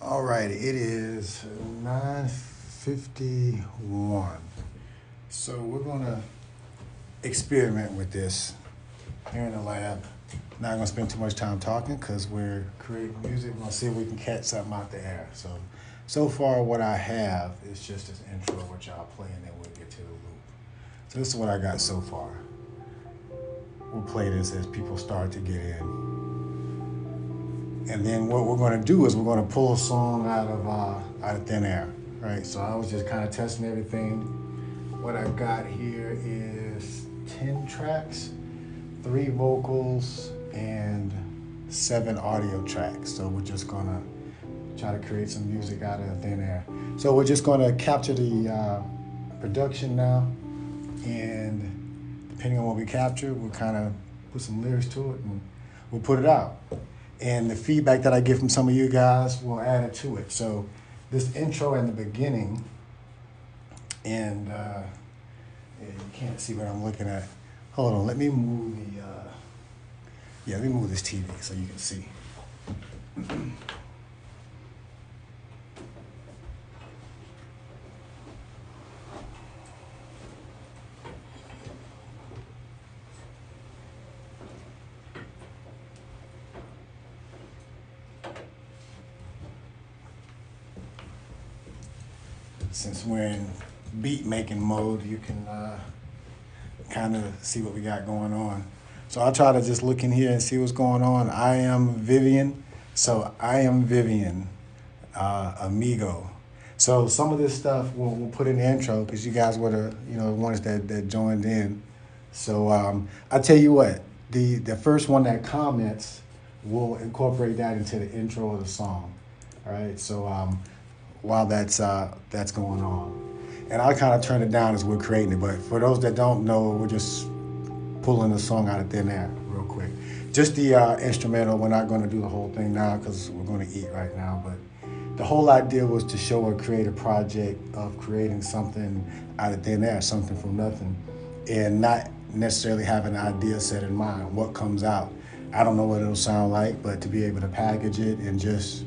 All right, it is 9:51. So we're gonna experiment with this here in the lab. Not gonna spend too much time talking because we're creating music. We're gonna see if we can catch something out the air. So far what I have is just this intro which I'll play and then we'll get to the loop. So this is what I got so far. We'll play this as people start to get in. And then what we're going to do is we're going to pull a song out of thin air, right? So I was just kind of testing everything. What I've got here is 10 tracks, 3 vocals, and 7 audio tracks. So we're just going to try to create some music out of thin air. So we're just going to capture the production now, and depending on what we capture, we'll kind of put some lyrics to it and we'll put it out. And the feedback that I get from some of you guys will add it to it. So this intro in the beginning, and yeah, you can't see what I'm looking at. Hold on, let me move let me move this TV so you can see. Since we're in beat making mode, you can kind of see what we got going on. So I'll try to just look in here and see what's going on. I am Vivian. So I am Vivian, amigo. So some of this stuff we'll put in the intro because you guys were the ones that joined in. So I'll tell you what, the first one that comments, we'll incorporate that into the intro of the song. All right. So while that's going on. And I'll kind of turn it down as we're creating it. But for those that don't know, we're just pulling the song out of thin air real quick. Just the instrumental. We're not going to do the whole thing now because we're going to eat right now. But the whole idea was to show a creative project of creating something out of thin air, something from nothing, and not necessarily have an idea set in mind, what comes out. I don't know what it'll sound like, but to be able to package it and just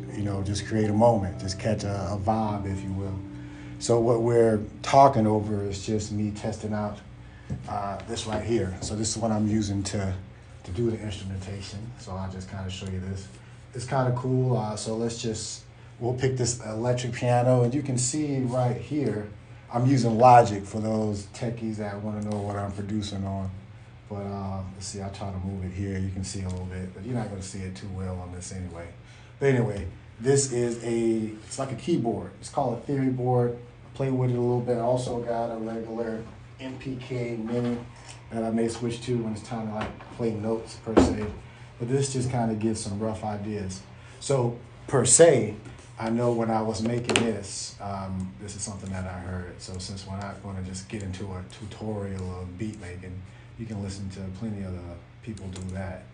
create a moment, just catch a vibe, if you will. So what we're talking over is just me testing out this right here. So this is what I'm using to do the instrumentation. So I'll just kind of show you this. It's kind of cool. So we'll pick this electric piano, and you can see right here, I'm using Logic for those techies that want to know what I'm producing on. But let's see, I'll try to move it here. You can see a little bit, but you're not going to see it too well on this anyway. But anyway, this is it's like a keyboard. It's called a theory board. I play with it a little bit. I also got a regular MPK Mini that I may switch to when it's time to like play notes per se. But this just kind of gives some rough ideas. So per se, I know when I was making this, this is something that I heard. So since we're not going to just get into a tutorial of beat making, you can listen to plenty of the people do that.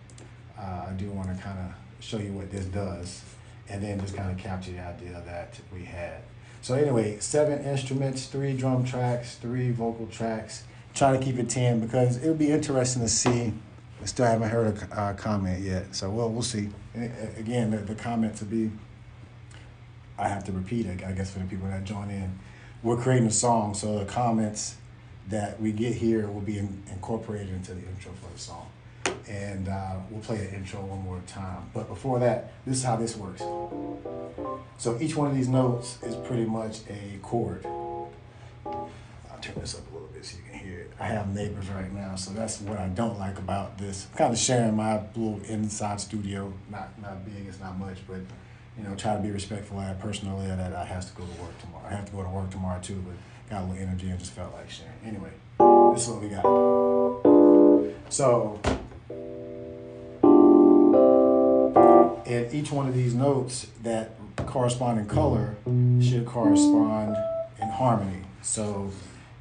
I do want to kind of show you what this does and then just kind of capture the idea that we had. So anyway, 7 instruments, 3 drum tracks, 3 vocal tracks. Trying to keep it 10 because it would be interesting to see. I still haven't heard a comment yet, so we'll see. And again, the comments will be, I have to repeat it, I guess, for the people that join in. We're creating a song, so the comments that we get here will be incorporated into the intro for the song. And we'll play the intro one more time. But before that, this is how this works. So each one of these notes is pretty much a chord. I'll turn this up a little bit so you can hear it. I have neighbors right now, so that's what I don't like about this. I'm kind of sharing my little inside studio. Not big, it's not much, but try to be respectful. I have personal there that I have to go to work tomorrow. I have to go to work tomorrow too, but got a little energy and just felt like sharing. Anyway, this is what we got. So, and each one of these notes that correspond in color should correspond in harmony. So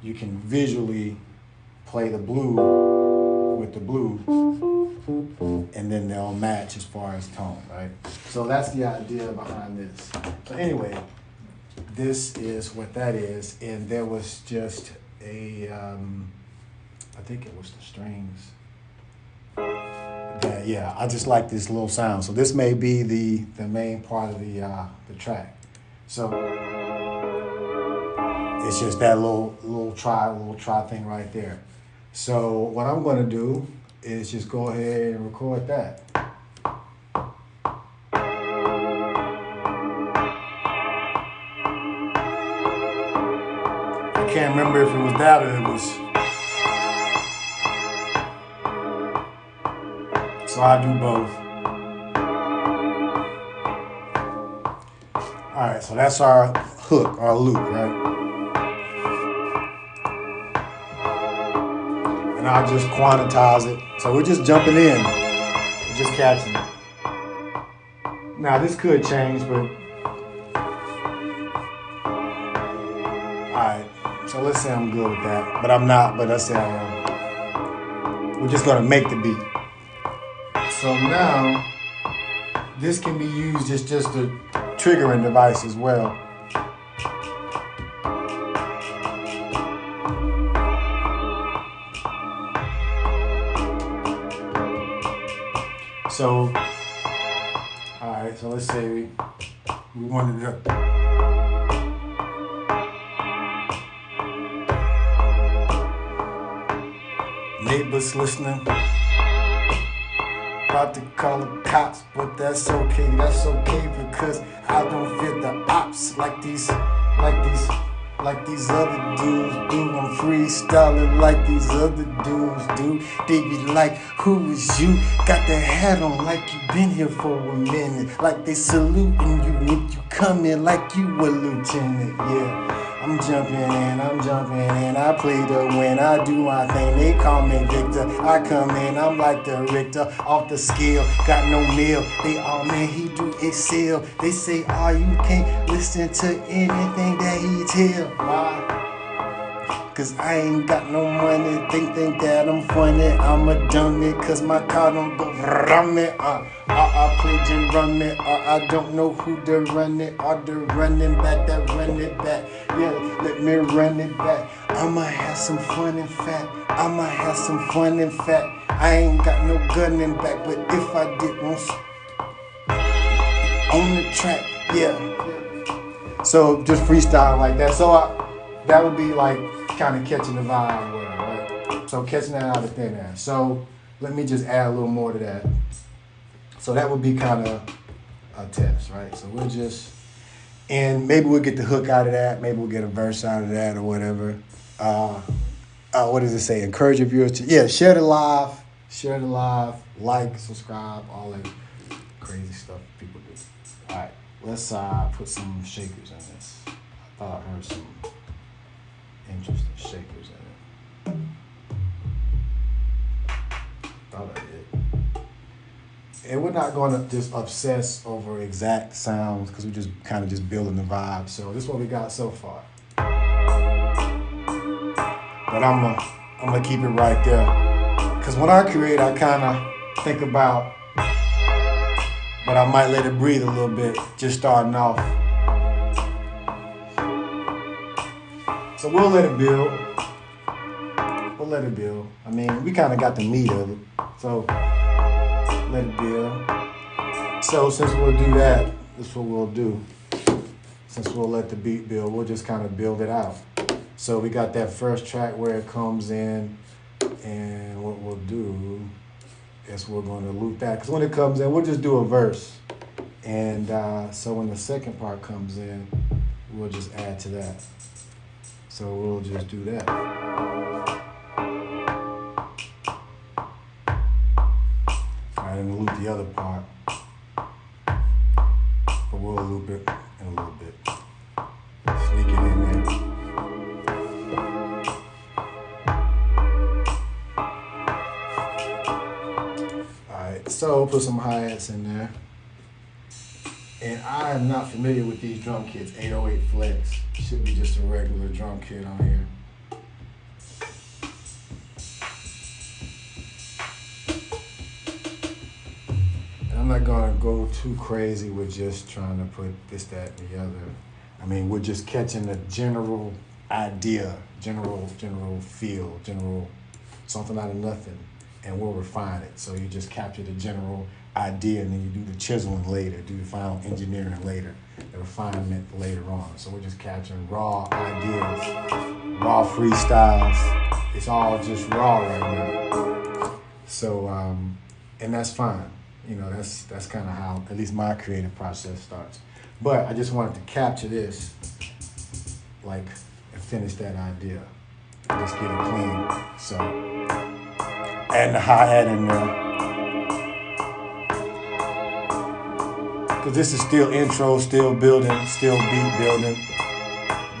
you can visually play the blue with the blue, and then they'll match as far as tone, right? So that's the idea behind this. So anyway, this is what that is, and there was just a, I think it was the strings. That, yeah, I just like this little sound. So this may be the main part of the track. So it's just that little try thing right there. So what I'm gonna do is just go ahead and record that. I can't remember if it was that or it was. So I do both. All right, so that's our hook, our loop, right? And I'll just quantize it. So we're just jumping in, we're just catching it. Now this could change, but all right. So let's say I'm good with that, but I'm not. But let's say I am. We're just gonna make the beat. So now this can be used as just a triggering device as well. So, all right, so let's say we wanted to. Neighbors listening. About to call the cops, but that's okay because I don't fit the ops like these other dudes do. I'm freestyling like these other dudes do. They be like, who is you? Got the hat on like you been here for a minute. Like they saluting you if you come in like you a lieutenant. Yeah. I'm jumping in, I play to win, I do my thing, they call me Victor, I come in, I'm like the Richter, off the scale, got no meal, they all man, he do excel, they say, oh, you can't listen to anything that he tell, why? Cause I ain't got no money, think that I'm funny, I'm a dummy, cause my car don't go run it, I play and run it, I don't know who to run it, or the running back that run it back, yeah, let me run it back, I'ma have some fun and fat, I ain't got no gun in back, but if I did once, on the track, yeah, so just freestyle like that, so that would be like, kind of catching the vibe, right? So catching that out of thin air. So let me just add a little more to that. So that would be kind of a test, right? So we'll just, and maybe we'll get the hook out of that. Maybe we'll get a verse out of that or whatever. What does it say? Encourage your viewers to, yeah, share the live, like, subscribe, all that crazy stuff people do. All right, let's put some shakers in this. I thought I heard some interesting shakers in it. Thought I did. And we're not going to just obsess over exact sounds because we're just kind of just building the vibe. So this is what we got so far. But I'm gonna keep it right there. Because when I create, I kind of think about, but I might let it breathe a little bit, just starting off. So we'll let it build. I mean, we kind of got the meat of it. So let it build. So since we'll do that, that's what we'll do. Since we'll let the beat build, we'll just kind of build it out. So we got that first track where it comes in, and what we'll do is we're going to loop that. Because when it comes in, we'll just do a verse. And so when the second part comes in, we'll just add to that. So we'll just do that. All right, and loop the other part. But we'll loop it in a little bit. Sneak it in there. All right, so put some hi-hats in there. And I am not familiar with these drum kits, 808 Flex. Should be just a regular drum kit on here. And I'm not gonna go too crazy with just trying to put this, that, and the other. I mean, we're just catching the general idea, general feel, something out of nothing, and we'll refine it. So you just capture the general idea, and then you do the chiseling later, do the final engineering later. the refinement for later on. So we're just capturing raw ideas, raw freestyles. It's all just raw right now. So, and that's fine. You know, that's kind of how at least my creative process starts. But I just wanted to capture this, like, and finish that idea. Just get it clean. So, adding the hi-hat in there. Because this is still intro, still building, still beat building.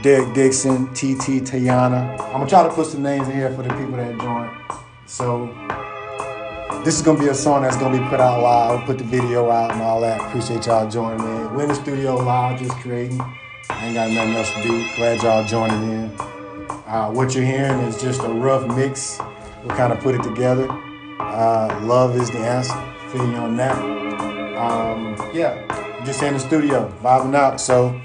Derek Dixon, TT Tayana. I'm gonna try to put some names in here for the people that joined. So this is gonna be a song that's gonna be put out live. Put the video out and all that. Appreciate y'all joining in. We're in the studio live, just creating. I ain't got nothing else to do. Glad y'all joining in. What you're hearing is just a rough mix. We kind of put it together. Love is the answer. Feel you on that. Yeah, just in the studio, vibing out. So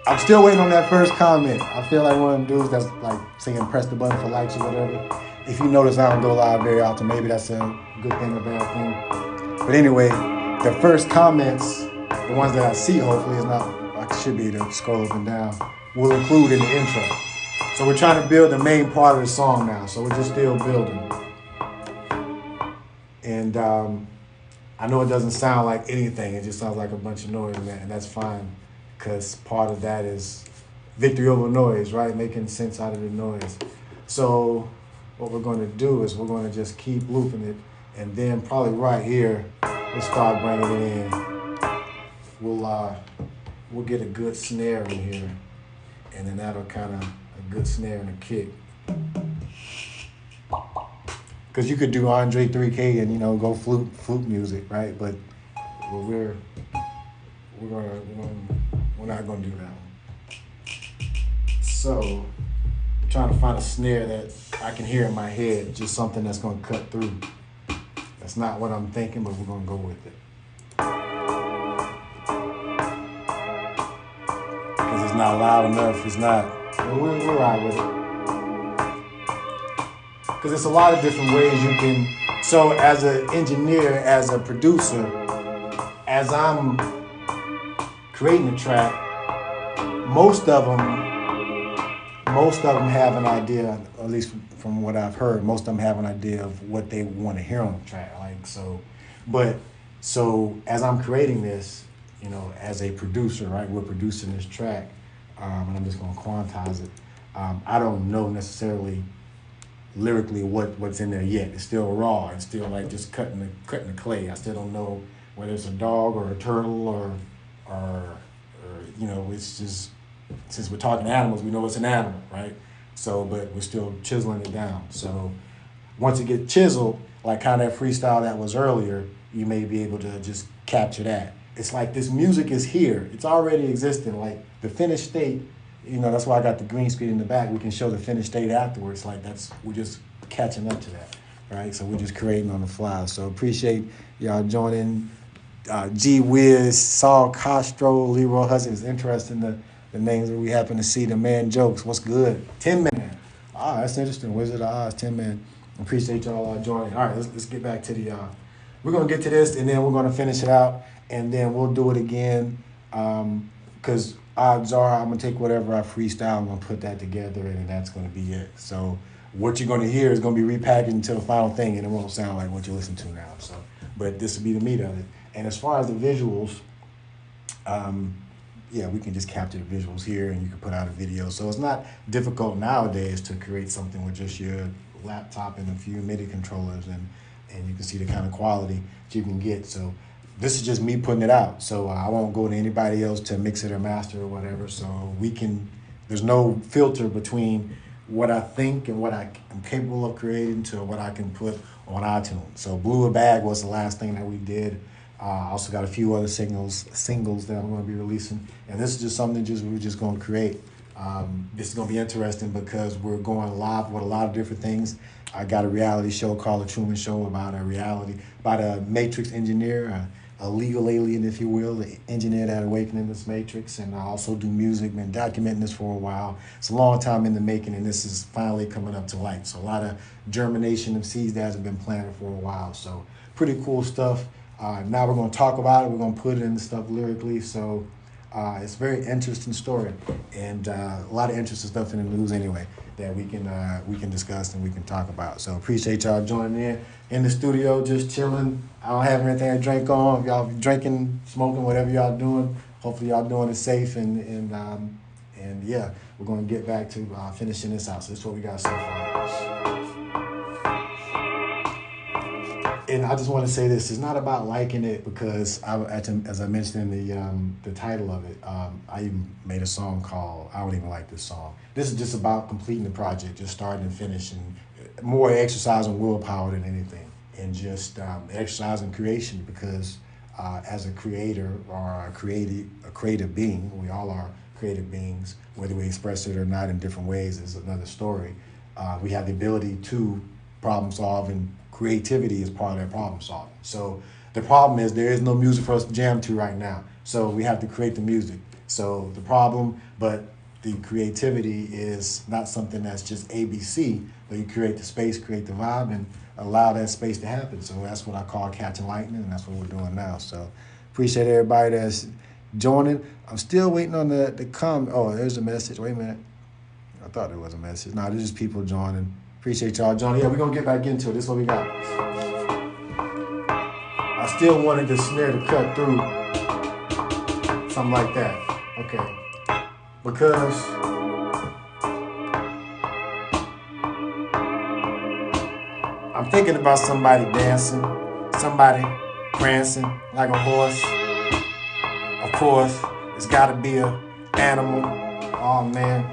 I'm still waiting on that first comment. I feel like one of them dudes that's like saying press the button for likes or whatever. If you notice, I don't go live very often. Maybe that's a good thing or bad thing. But anyway, the first comments, the ones that I see, hopefully, is not, I should be able to scroll up and down, will include in the intro. So we're trying to build the main part of the song now. So we're just still building. And I know it doesn't sound like anything. It just sounds like a bunch of noise, and that's fine. Because part of that is victory over noise, right? Making sense out of the noise. So what we're going to do is we're going to just keep looping it. And then probably right here, we'll start bringing it in. We'll get a good snare in here. And then that'll kind of, a good snare and a kick. Because you could do Andre 3K and, you know, go flute music, right? But we're not gonna do that one. So I'm trying to find a snare that I can hear in my head, just something that's gonna cut through. That's not what I'm thinking, but we're gonna go with it. Because it's not loud enough, it's not, we're right with it. Because there's a lot of different ways you can, so as an engineer, as a producer, as I'm creating a track, most of them have an idea, at least from what I've heard, most of them have an idea of what they want to hear on the track. Like, so as I'm creating this, you know, as a producer, right, we're producing this track, and I'm just going to quantize it. I don't know necessarily lyrically what's in there yet. It's still raw. It's still like just cutting the clay. I still don't know whether it's a dog or a turtle or you know, it's just, since we're talking animals, we know it's an animal, right? So, but we're still chiseling it down. So once it gets chiseled, like kind of that freestyle that was earlier, you may be able to just capture that. It's like this music is here. It's already existing. Like the finished state, you know, that's why I got the green screen in the back. We can show the finished state afterwards. Like we're just catching up to that, right? So we're just creating on the fly. So appreciate y'all joining. G Wiz, Saul Castro, Leroy Hudson. Is interesting the names that we happen to see. The Man Jokes, what's good? 10 Man. That's interesting. Wizard of Oz, 10 Man. Appreciate y'all joining. All right, let's get back to the. We're gonna get to this, and then we're gonna finish it out, and then we'll do it again. Because odds are I'm gonna take whatever I freestyle, I'm gonna put that together, and that's gonna be it. So what you're gonna hear is gonna be repackaged into the final thing, and it won't sound like what you listen to now. So, but this will be the meat of it. And as far as the visuals, yeah, we can just capture the visuals here, and you can put out a video. So it's not difficult nowadays to create something with just your laptop and a few MIDI controllers, and you can see the kind of quality that you can get. So this is just me putting it out. So I won't go to anybody else to mix it or master or whatever. So there's no filter between what I think and what I'm capable of creating to what I can put on iTunes. So Blew a Bag was the last thing that we did. I also got a few other singles that I'm going to be releasing, and this is just something we're just going to create. This is going to be interesting because we're going live with a lot of different things. I got a reality show called The Truman Show about a matrix engineer, a legal alien, if you will, the engineer that awakened in this matrix. And I also do music, been documenting this for a while. It's a long time in the making, and this is finally coming up to light. So a lot of germination of seeds that have been planted for a while. So pretty cool stuff. Now we're going to talk about it. We're going to put it in stuff lyrically. So it's a very interesting story, and a lot of interesting stuff in the news anyway that we can discuss and we can talk about. So appreciate y'all joining in the studio, just chilling. I don't have anything to drink on. If y'all drinking, smoking, whatever y'all doing, hopefully y'all doing it safe. And yeah, we're going to get back to finishing this out. So this is what we got so far. And I just want to say this: it's not about liking it, because as I mentioned in the title of it, I even made a song called "I Don't Even Like This Song." This is just about completing the project, just starting and finishing, more exercising willpower than anything, and just exercising creation. Because as a creator or a creative being, we all are creative beings. Whether we express it or not in different ways is another story. We have the ability to problem solve, and creativity is part of that problem solving. So the problem is there is no music for us to jam to right now. So we have to create the music. So the problem, but the creativity is not something that's just ABC, but you create the space, create the vibe, and allow that space to happen. So that's what I call catching lightning, and that's what we're doing now. So appreciate everybody that's joining. I'm still waiting on the comment. Oh, there's a message. Wait a minute. I thought there was a message. No, there's just people joining. Appreciate y'all joining. Yeah, we're going to get back into it. This is what we got. I still wanted the snare to cut through. Something like that. Okay. Because I'm thinking about somebody dancing, somebody prancing like a horse. Of course, it's got to be an animal. Oh, man.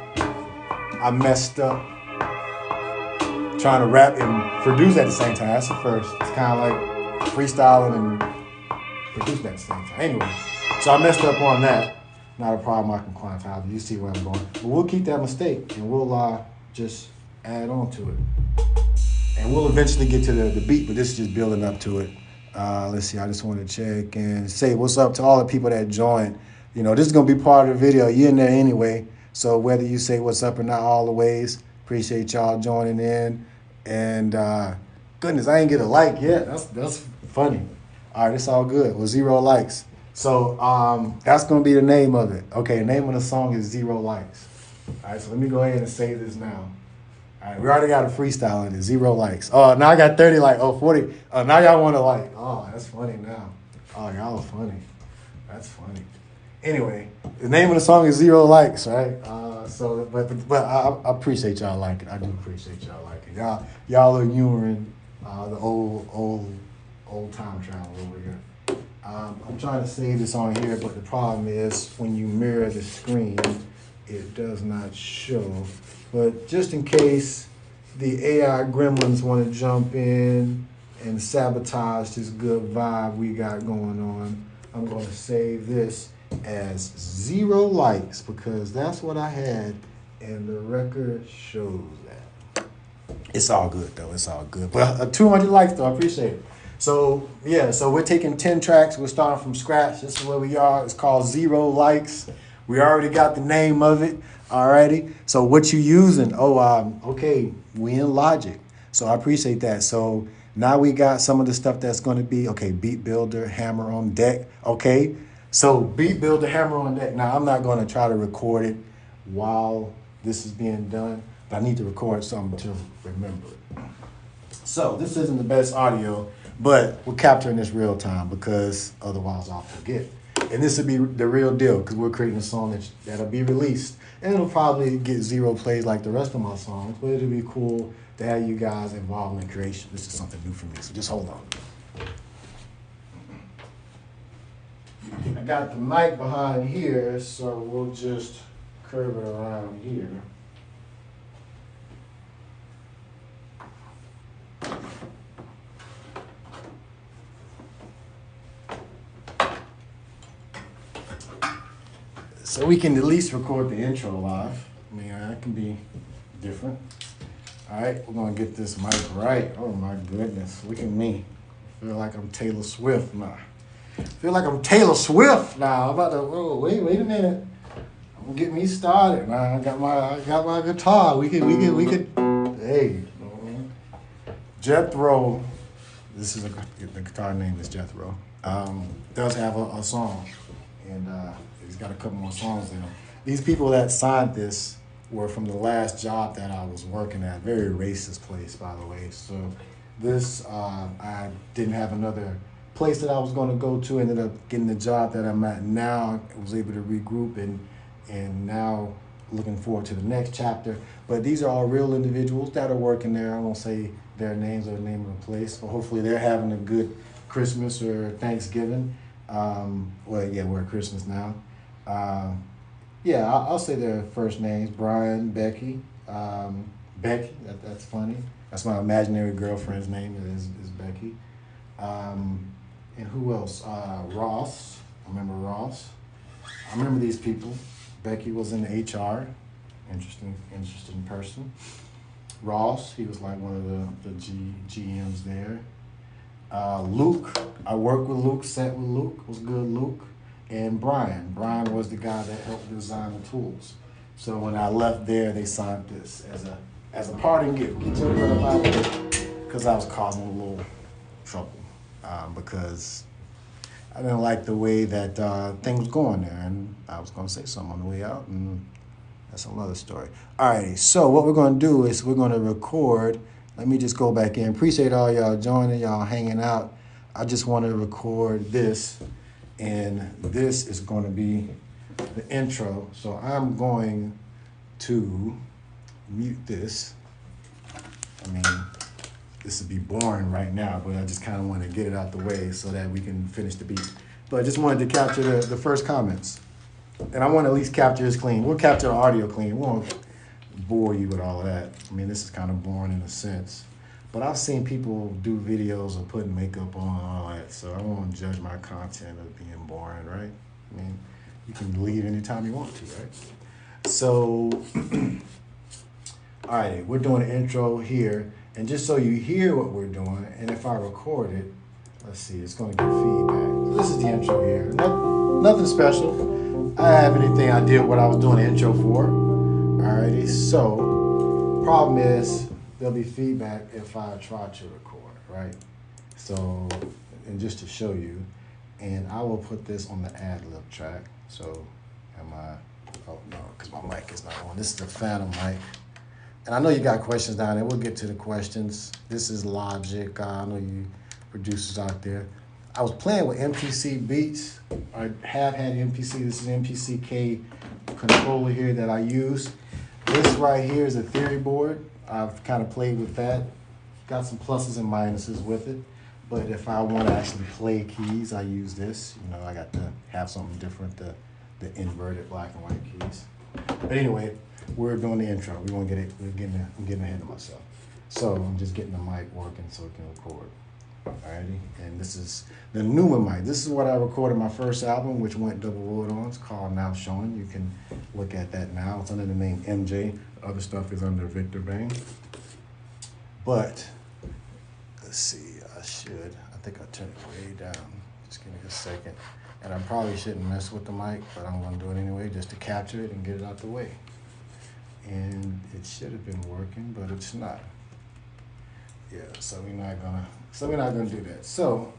I messed up. Trying to rap and produce at the same time. That's the first. It's kind of like freestyling and producing at the same time. Anyway, so I messed up on that. Not a problem I can quantify. You see where I'm going. But we'll keep that mistake, and we'll just add on to it. And we'll eventually get to the beat, but this is just building up to it. Let's see. I just want to check and say what's up to all the people that joined. You know, this is going to be part of the video. You're in there anyway. So whether you say what's up or not, all the ways, appreciate y'all joining in. And goodness, I ain't get a like yet. That's funny. All right, it's all good. Well, 0 likes. So that's going to be the name of it. Okay, the name of the song is 0 likes. All right, so let me go ahead and save this now. All right, we already got a freestyle in it, 0 likes. Oh, now I got 30 likes. Oh, 40. Oh, now y'all want to like. Oh, that's funny now. Oh, y'all are funny. That's funny. Anyway, the name of the song is 0 likes, right? But I appreciate y'all liking it. I do appreciate y'all liking it. Y'all are humoring the old time travel over here. I'm trying to save this on here, but the problem is when you mirror the screen, it does not show. But just in case the AI gremlins want to jump in and sabotage this good vibe we got going on, I'm going to save this as 0 likes, because that's what I had, and the record shows that. It's all good though. It's all good. But 200 likes though. I appreciate it. So yeah. So we're taking 10 tracks. We're starting from scratch. This is where we are. It's called 0 likes. We already got the name of it. Alrighty. So what you using? Oh, okay. We in Logic. So I appreciate that. So now we got some of the stuff that's going to be okay. Beat Builder, Hammer on Deck. Okay. So Beat Builder, Hammer on Deck. Now, I'm not going to try to record it while this is being done, but I need to record something to remember it. So this isn't the best audio, but we're capturing this real time, because otherwise I'll forget. And this will be the real deal, because we're creating a song that'll be released. And it'll probably get 0 plays like the rest of my songs, but it'll be cool to have you guys involved in the creation. This is something new for me, so just hold on. I got the mic behind here, so we'll just curve it around here. So we can at least record the intro live. I mean, that can be different. All right, we're gonna get this mic right. Oh my goodness, look at me. I feel like I'm Taylor Swift now. I'm about to, oh, wait a minute. I'm gonna get me started. Now I got my guitar. We could, hey. Jethro. The guitar name is Jethro. does have a song, and he's got a couple more songs in him. These people that signed this were from the last job that I was working at. Very racist place, by the way. So this, I didn't have another place that I was going to go to. Ended up getting the job that I'm at now. I was able to regroup and now looking forward to the next chapter. But these are all real individuals that are working there. I won't say their names or the name of the place, but hopefully they're having a good Christmas or Thanksgiving. Well, yeah, we're at Christmas now. Yeah, I'll say their first names: Brian, Becky. Becky, that's funny. That's my imaginary girlfriend's name is Becky. And who else? Ross. I remember Ross. I remember these people. Becky was in HR. Interesting person. Ross, he was like one of the GMs there. Luke, I worked with Luke, set with Luke, was good Luke. And Brian was the guy that helped design the tools. So when I left there, they signed this as a parting gift. Can you tell me what about it? Because I was causing a little trouble. Because I didn't like the way that things was going there, and I was going to say something on the way out, and that's another story. All right, so what we're going to do is we're going to record. Let me just go back in. Appreciate all y'all joining, y'all hanging out. I just want to record this, and this is going to be the intro. So I'm going to mute this. I mean, this would be boring right now, but I just kind of want to get it out the way so that we can finish the beat. But I just wanted to capture the first comments. And I want to at least capture this clean. We'll capture the audio clean. We won't bore you with all of that. I mean, this is kind of boring in a sense. But I've seen people do videos of putting makeup on and all that, so I won't judge my content of being boring, right? I mean, you can leave anytime you want to, right? So, all right, we're doing an intro here. And just so you hear what we're doing, and if I record it, let's see, it's going to give feedback. So this is the intro here. Nothing special. I have anything I did what I was doing the intro for. Alrighty, so problem is there'll be feedback if I try to record, right? So, and just to show you, and I will put this on the ad-lib track. So, oh no, because my mic is not on. This is the phantom mic. And I know you got questions down there. We'll get to the questions. This is Logic. I know you producers out there. I was playing with MPC beats. I have had MPC. This is MPC-K controller here that I use. This right here is a theory board. I've kind of played with that. Got some pluses and minuses with it. But if I want to actually play keys, I use this. You know, I got to have something different, the inverted black and white keys. But anyway, we're doing the intro. We want to get it. I'm getting ahead of myself. So I'm just getting the mic working so it can record. Alrighty, and this is the Newman mic. This is what I recorded my first album, which went double wood on. It's called Now Showing. You can look at that now. It's under the name MJ. The other stuff is under Victor Bang. But let's see. I think I turned it way down. Just give me a second. And I probably shouldn't mess with the mic, but I'm going to do it anyway just to capture it and get it out the way. And it should have been working, but it's not. Yeah, so we're not gonna do that. So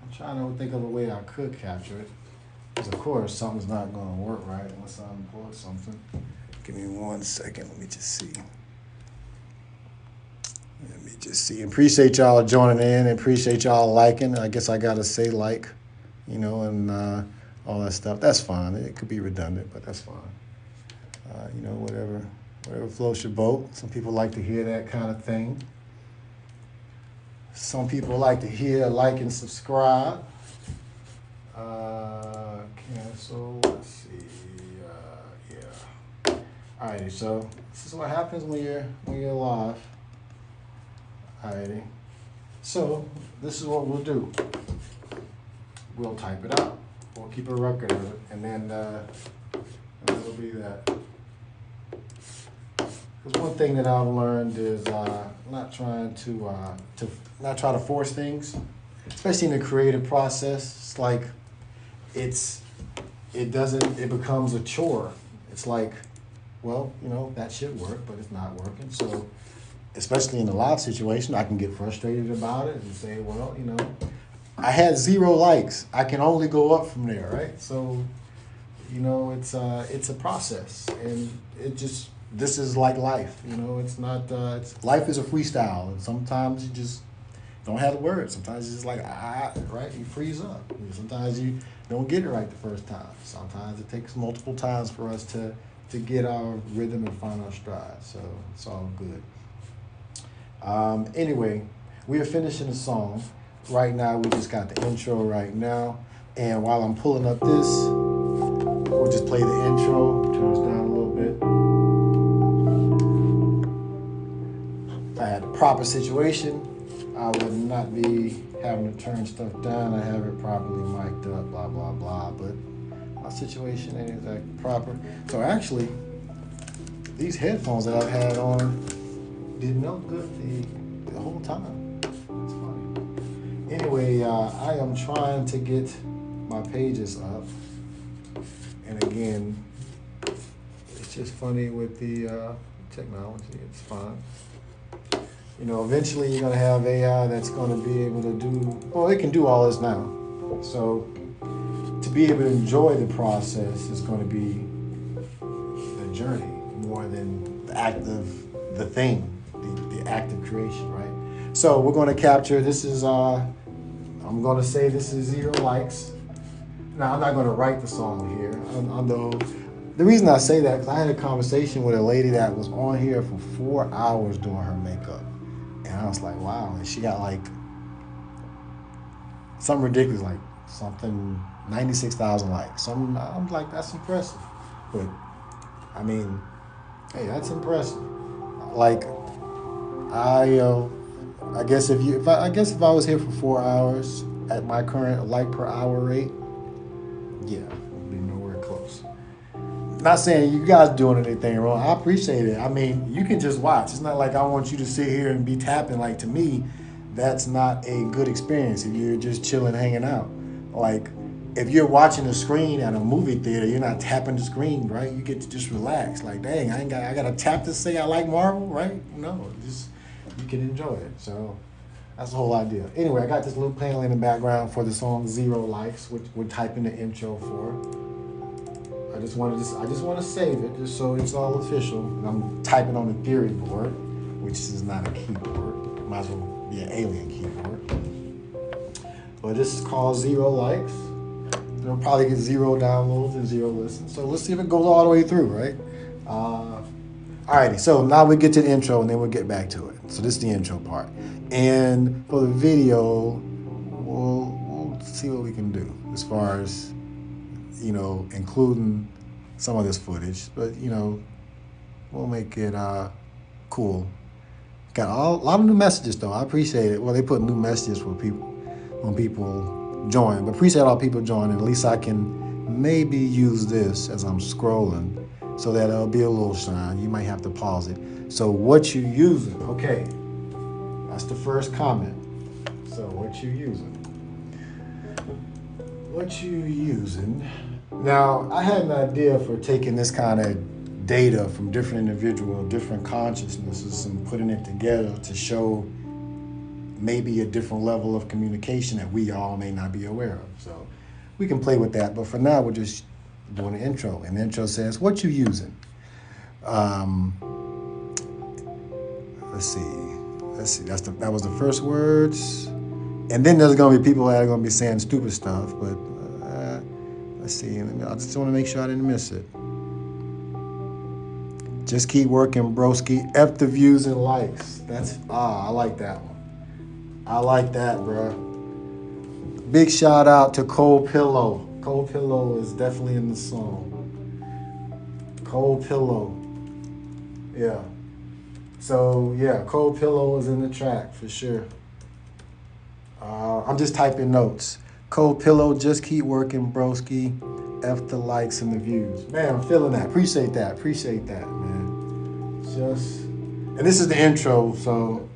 I'm trying to think of a way I could capture it. Because of course something's not gonna work right unless I import something. Give me 1 second, let me just see. Appreciate y'all joining in, appreciate y'all liking. I guess I gotta say like, you know, and all that stuff. That's fine. It could be redundant, but that's fine. You know, whatever floats your boat. Some people like to hear that kind of thing. Some people like to hear, like, and subscribe. Cancel. Let's see. Yeah. Alrighty. So this is what happens when you're live. Alrighty. So this is what we'll do. We'll type it out. We'll keep a record of it, and then it'll be that. Because one thing that I've learned is not trying to not try to force things, especially in the creative process. It's like it becomes a chore. It's like, well, you know, that should work, but it's not working. So, especially in a live situation, I can get frustrated about it and say, well, you know, I had 0 likes. I can only go up from there, right? So, you know, it's a process, and it just this is like life. You know, it's not. Life is a freestyle, and sometimes you just don't have the words. Sometimes it's just like right. You freeze up. Sometimes you don't get it right the first time. Sometimes it takes multiple times for us to get our rhythm and find our stride. So it's all good. Anyway, we are finishing the song. Right now, we just got the intro right now. And while I'm pulling up this, we'll just play the intro. Turn this down a little bit. If I had the proper situation, I would not be having to turn stuff down. I have it properly mic'd up, blah, blah, blah. But my situation ain't exactly proper. So actually, these headphones that I've had on did no good the whole time. It's funny. Anyway, I am trying to get my pages up. And again, it's just funny with the technology. It's fine. You know, eventually you're going to have AI that's going to be able to do, well, it can do all this now. So to be able to enjoy the process is going to be the journey more than the act of the thing, the act of creation, right? So we're going to capture, this is, I'm going to say this is 0 likes. Now, I'm not going to write the song here, although the reason I say that, because I had a conversation with a lady that was on here for 4 hours doing her makeup. And I was like, wow. And she got like something ridiculous, like something 96,000 likes. I'm like, that's impressive. But I mean, hey, that's impressive. Like, I guess if I was here for 4 hours at my current like per hour rate, yeah, we'd be nowhere close. Not saying you guys doing anything wrong. I appreciate it. I mean, you can just watch. It's not like I want you to sit here and be tapping. Like, to me, that's not a good experience if you're just chilling, hanging out. Like, if you're watching the screen at a movie theater, you're not tapping the screen, right? You get to just relax. Like, dang, I got to tap to say I like Marvel, right? No, just you can enjoy it. So that's the whole idea. Anyway, I got this loop playing in the background for the song 0 likes, which we're typing the intro for. I just want to save it just so it's all official. And I'm typing on the theory board, which is not a keyboard. Might as well be an alien keyboard. But this is called 0 likes. It'll probably get 0 downloads and 0 listens. So let's see if it goes all the way through, right? Alrighty, so now we get to the intro and then we'll get back to it. So this is the intro part. And for the video, we'll see what we can do as far as, you know, including some of this footage. But, you know, we'll make it cool. Got a lot of new messages, though. I appreciate it. Well, they put new messages for people when people join. But appreciate all people joining. At least I can maybe use this as I'm scrolling so that it'll be a little shine. You might have to pause it. So what you using? Okay, that's the first comment. So what you using? What you using? Now, I had an idea for taking this kind of data from different individuals, different consciousnesses, and putting it together to show maybe a different level of communication that we all may not be aware of. So we can play with that, but for now we're just doing the intro. And the intro says, what you using? Let's see. That was the first words. And then there's gonna be people that are gonna be saying stupid stuff, but let's see. I just want to make sure I didn't miss it. Just keep working, broski. F the views and likes. I like that one. I like that, bro. Big shout out to Cold Pillow. Cold Pillow is definitely in the song. Cold Pillow. Yeah. So, yeah, Cold Pillow is in the track for sure. I'm just typing notes. Cold Pillow, just keep working, broski. F the likes and the views. Man, I'm feeling that. Appreciate that, man. And this is the intro, so.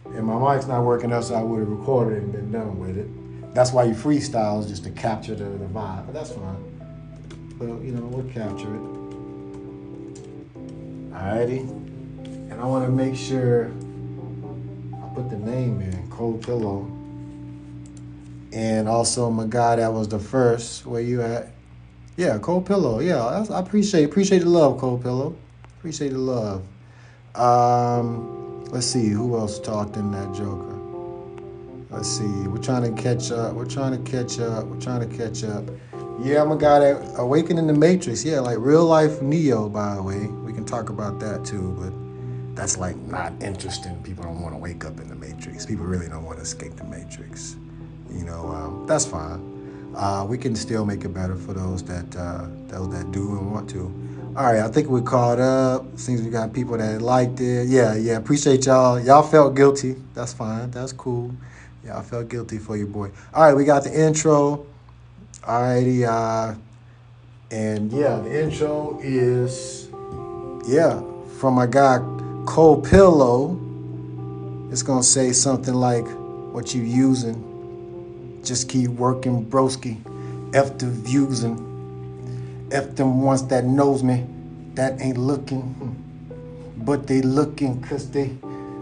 And my mic's not working, else I would have recorded it and been done with it. That's why you freestyle, is just to capture the vibe, but that's fine. But, you know, we'll capture it. Alrighty. And I want to make sure I put the name in, Cold Pillow. And also my guy that was the first. Where you at? Yeah, Cold Pillow. Yeah, I appreciate the love, Cold Pillow. Appreciate the love. Let's see who else talked in that Joker. Let's see. We're trying to catch up. We're trying to catch up. We're trying to catch up. Yeah, I'm a guy that awakened in the Matrix. Yeah, like real life Neo, by the way. We can talk about that too, but that's like not interesting. People don't want to wake up in the Matrix. People really don't want to escape the Matrix. You know, that's fine. We can still make it better for those that do and want to. All right, I think we're caught up. Seems we got people that liked it. Yeah, appreciate y'all. Y'all felt guilty. That's fine. That's cool. Yeah, I felt guilty for you, boy. All right, we got the intro. All righty, and yeah, the intro is, from my guy, Cold Pillow. It's going to say something like, what you using? Just keep working, broski. F the viewsin'. F them ones that knows me, that ain't looking. But they looking cause they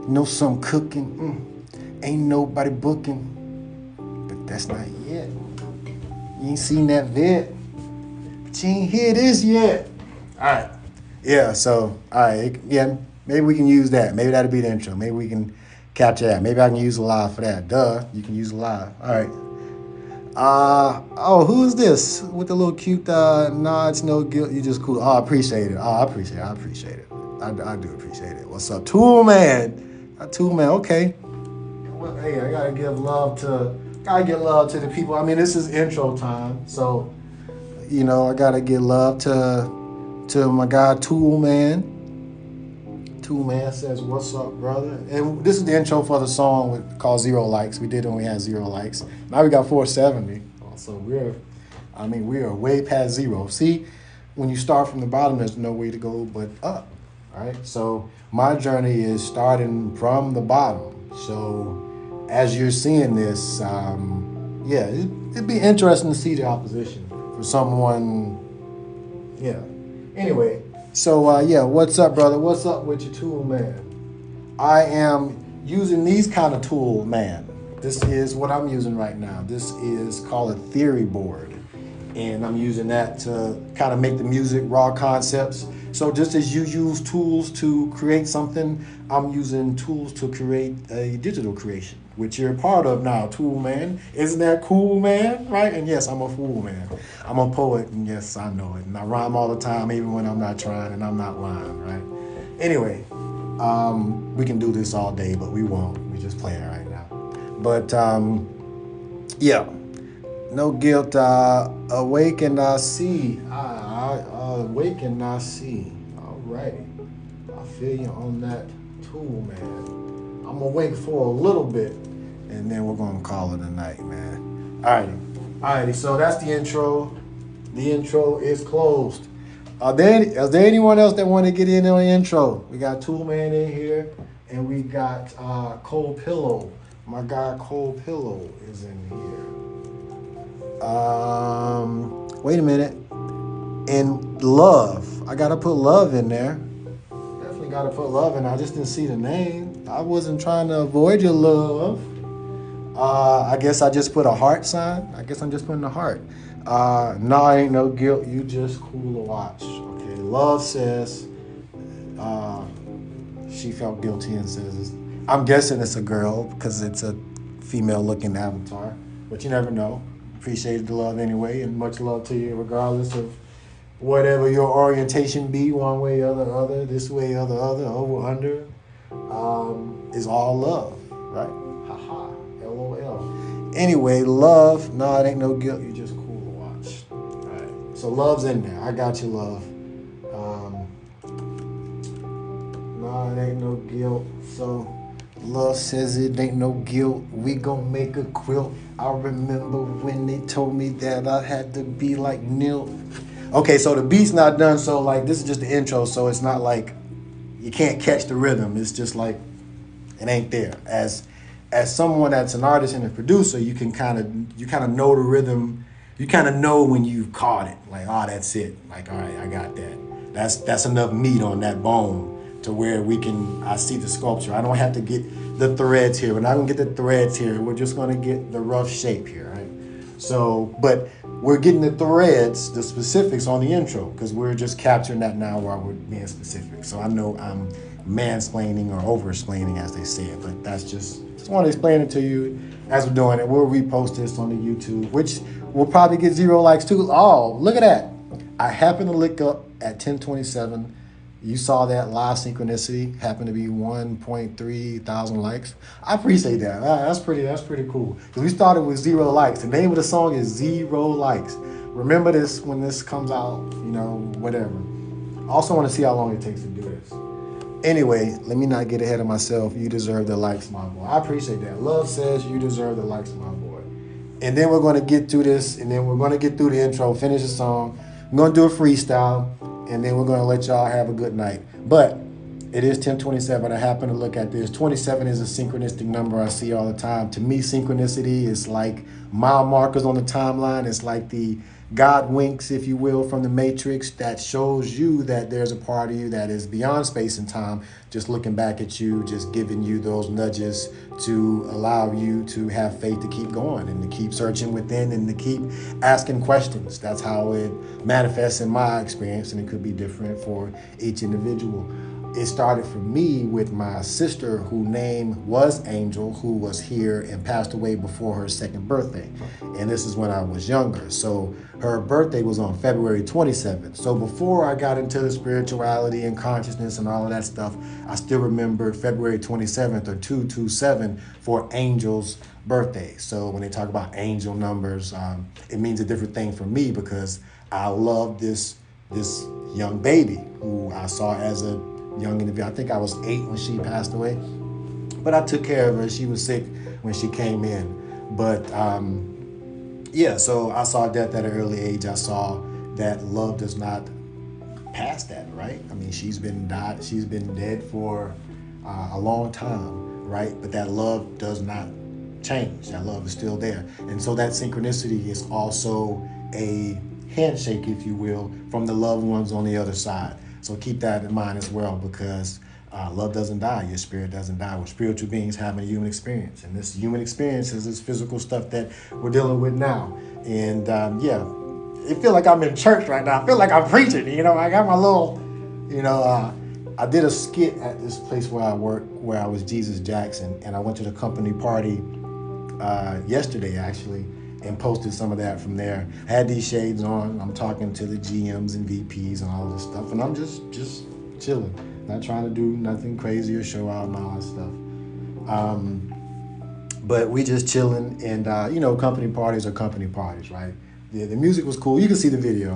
know some cooking. Ain't nobody booking. But that's not yet. You ain't seen that vid. But you ain't hear this yet. All right. Yeah, so, all right. Yeah, maybe we can use that. Maybe that'll be the intro. Maybe we can capture that. Maybe I can use a live for that. Duh, you can use a live. All right. Who is this with the little cute nods, no guilt? You just cool. Oh, I appreciate it. I appreciate it. I do appreciate it. What's up, Tool Man? Tool Man, okay. Well, hey, I gotta give love to the people. I mean, this is intro time, so I gotta give love to my guy Tool Man. Tool Man says, "What's up, brother?" And this is the intro for the song called Zero Likes. We did it when we had 0 likes. Now we got 470. So we are way past zero. See, when you start from the bottom, there's no way to go but up. All right. So my journey is starting from the bottom. So as you're seeing this, it'd be interesting to see the opposition for someone. Yeah. Anyway. So, what's up, brother? What's up with your tool, man? I am using these kind of tool, man. This is what I'm using right now. This is called a theory board. And I'm using that to kind of make the music, raw concepts. So just as you use tools to create something, I'm using tools to create a digital creation, which you're a part of now, Tool Man. Isn't that cool, man? Right? And yes, I'm a fool, man. I'm a poet, and yes, I know it. And I rhyme all the time, even when I'm not trying, and I'm not lying, right? Anyway, we can do this all day, but we won't. We're just playing right now. But, no guilt. Awake and I see. Awake and I see. All righty. I feel you on that, Tool Man. I'm awake for a little bit, and then we're gonna call it a night, man. Alrighty. So that's the intro. The intro is closed. Is there anyone else that want to get in on the intro? We got Tool Man in here, and we got Cold Pillow. My guy Cold Pillow is in here. Wait a minute. And love. I gotta put love in there. Definitely gotta put love in there. I just didn't see the name. I wasn't trying to avoid your love. I guess I just put a heart sign. I guess I'm just putting a heart. No, ain't no guilt. You just cool to watch. Okay. Love says she felt guilty and says, I'm guessing it's a girl because it's a female looking avatar, but you never know. Appreciate the love anyway, and much love to you regardless of whatever your orientation be, one way or the other, this way or the other, over, under, is all love, right? Haha, LOL. Anyway, love, no, it ain't no guilt, you just cool to watch. All right, so love's in there. I got you, love. No, it ain't no guilt. So love says it ain't no guilt. We gon' make a quilt. I remember when they told me that I had to be like Neil. Okay, so the beat's not done, so like this is just the intro, so it's not like you can't catch the rhythm. It's just like it ain't there. As someone that's an artist and a producer, you kind of know the rhythm. You kind of know when you've caught it. Like, oh, that's it. Like, all right, I got that. That's enough meat on that bone to where I see the sculpture. I don't have to get the threads here. We're not gonna get the threads here. We're just gonna get the rough shape here, right? So, but we're getting the threads, the specifics on the intro, because we're just capturing that now while we're being specific. So I know I'm mansplaining or over-explaining, as they say it, but that's just want to explain it to you as we're doing it. We'll repost this on the YouTube, which will probably get 0 likes too. Oh, look at that. I happened to look up at 1027. You saw that live synchronicity happened to be 1.3 thousand likes. I appreciate that. That's pretty cool. Because we started with 0 likes. The name of the song is 0 likes. Remember this when this comes out, whatever. I also want to see how long it takes to do this. Anyway, let me not get ahead of myself. You deserve the likes, my boy. I appreciate that. Love says you deserve the likes, my boy. And then we're going to get through this, and then we're going to get through the intro, finish the song. I'm going to do a freestyle, and then we're going to let y'all have a good night. But it is 10:27. I happen to look at this. 27 is a synchronistic number I see all the time. To me, synchronicity is like mile markers on the timeline. It's like the God winks, if you will, from the Matrix that shows you that there's a part of you that is beyond space and time, just looking back at you, just giving you those nudges to allow you to have faith to keep going and to keep searching within and to keep asking questions. That's how it manifests in my experience, and it could be different for each individual. It started for me with my sister, whose name was Angel, who was here and passed away before her second birthday. And this is when I was younger. So her birthday was on February 27th. So before I got into the spirituality and consciousness and all of that stuff, I still remembered February 27th or 227 for Angel's birthday. So when they talk about angel numbers, it means a different thing for me because I love this young baby who I saw as a young individual. I think I was 8 when she passed away, but I took care of her. She was sick when she came in. But so I saw death at an early age. I saw that love does not pass that, right? I mean, she's been dead for a long time, right? But that love does not change. That love is still there. And so that synchronicity is also a handshake, if you will, from the loved ones on the other side. So keep that in mind as well, because love doesn't die. Your spirit doesn't die. We're spiritual beings having a human experience. And this human experience is this physical stuff that we're dealing with now. And it feels like I'm in church right now. I feel like I'm preaching, I got my little, I did a skit at this place where I work, where I was Jesus Jackson. And I went to the company party yesterday, actually, and posted some of that from there. I had these shades on. I'm talking to the GMs and VPs and all this stuff. And I'm just chilling. Not trying to do nothing crazy or show out and all that stuff. But we just chilling. And, company parties are company parties, right? The music was cool. You can see the video.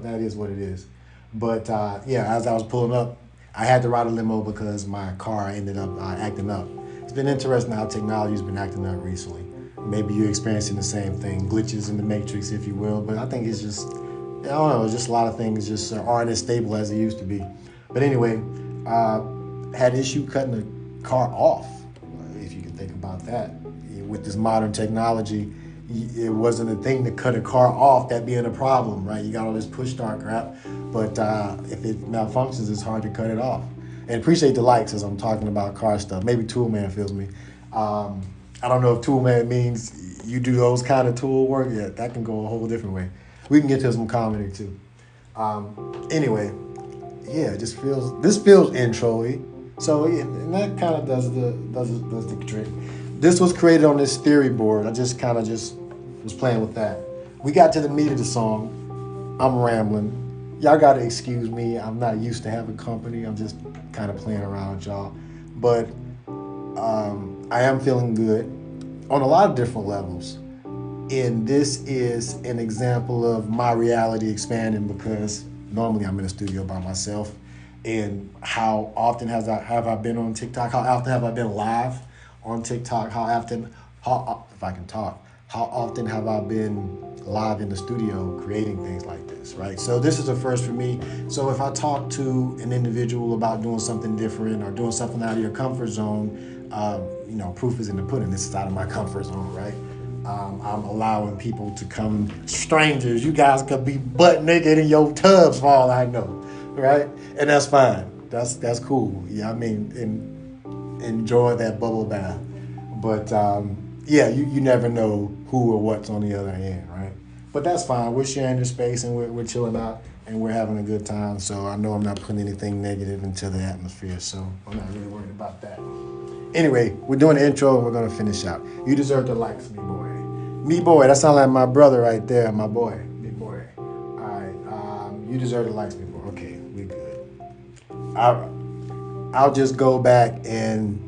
That is what it is. But, as I was pulling up, I had to ride a limo because my car ended up acting up. It's been interesting how technology's been acting up recently. Maybe you're experiencing the same thing, glitches in the matrix, if you will. But I think it's just, I don't know, just a lot of things just aren't as stable as they used to be. But anyway, had an issue cutting the car off, if you can think about that. With this modern technology, it wasn't a thing to cut a car off, that being a problem, right? You got all this push start crap, but if it malfunctions, it's hard to cut it off. And appreciate the likes as I'm talking about car stuff. Maybe Toolman feels me. I don't know if Toolman means you do those kind of tool work. Yeah, that can go a whole different way. We can get to some comedy too. Anyway, this feels intro-y. So and that kind of does the trick. This was created on this theory board. I just was playing with that. We got to the meat of the song. I'm rambling. Y'all gotta excuse me. I'm not used to having company. I'm just kind of playing around with y'all. But I am feeling good on a lot of different levels. And this is an example of my reality expanding, because normally I'm in a studio by myself. And how often have I been on TikTok? How often have I been live on TikTok? How often have I been live in the studio creating things like this, right? So this is a first for me. So if I talk to an individual about doing something different or doing something out of your comfort zone, proof is in the pudding. This is out of my comfort zone, right? I'm allowing people to come, strangers. You guys could be butt naked in your tubs for all I know, right? And that's fine. That's cool. Yeah, I mean, enjoy that bubble bath. But yeah, you never know who or what's on the other end, right? But that's fine. We're sharing the space and we're chilling out and we're having a good time. So I know I'm not putting anything negative into the atmosphere. So I'm not really worried about that. Anyway, we're doing the intro and we're gonna finish out. You deserve the likes, me boy. Me boy, that sounds like my brother right there, my boy. Me boy. All right, you deserve the likes, me boy. Okay, we good. I'll just go back and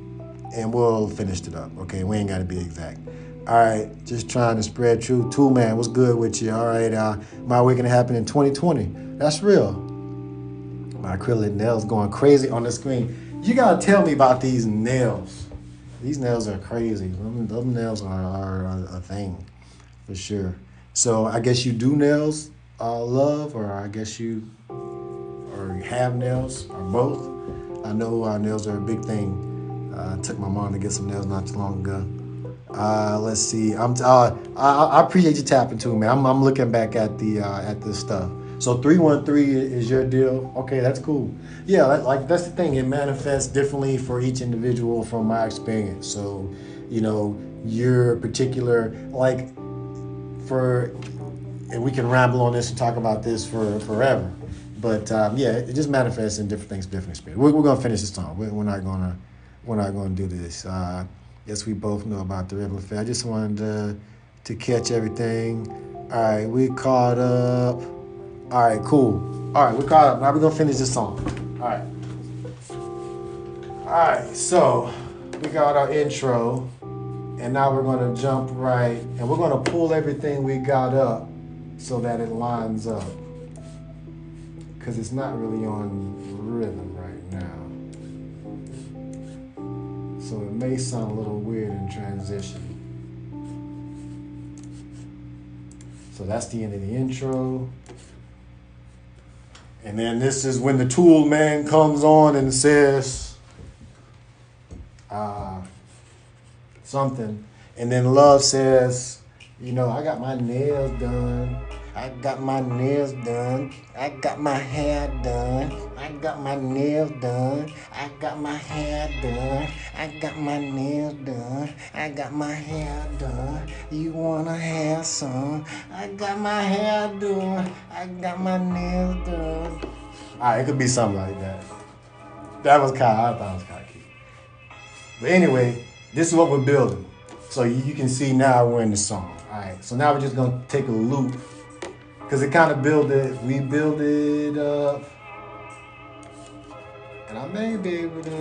we'll finish it up. Okay, we ain't gotta be exact. All right, just trying to spread truth. Tool man, what's good with you? All right, my weekend happened in 2020. That's real. My acrylic nails going crazy on the screen. You gotta tell me about these nails. These nails are crazy. Those nails are a thing for sure. So I guess you do nails, love, or I guess you or have nails, or both. I know nails are a big thing. I took my mom to get some nails not too long ago. Let's see. I appreciate you tapping too, man. I'm looking back at this stuff. So 313 is your deal. Okay, that's cool. Yeah, that's the thing. It manifests differently for each individual from my experience. So, your particular and we can ramble on this and talk about this for forever. But yeah, it just manifests in different things, different experiences. We're gonna finish this song. We're not gonna do this. Yes, we both know about the ripple effect. I just wanted to catch everything. All right, we caught up. All right, cool. All right, we caught up. Now we're gonna finish this song. All right. All right, so we got our intro, and now we're gonna jump right, and we're gonna pull everything we got up so that it lines up, because it's not really on rhythm right now. So it may sound a little weird in transition. So that's the end of the intro. And then this is when the tool man comes on and says something. And then Love says, I got my nails done. I got my nails done. I got my hair done. I got my nails done. I got my hair done. I got my nails done. I got my hair done. You wanna have some? I got my hair done. I got my nails done. Alright, it could be something like that. I thought it was kind of cute. But anyway, this is what we're building. So you can see now we're in the song. Alright, so now we're just gonna take a loop. Because it kind of we build it up. And I may be able to,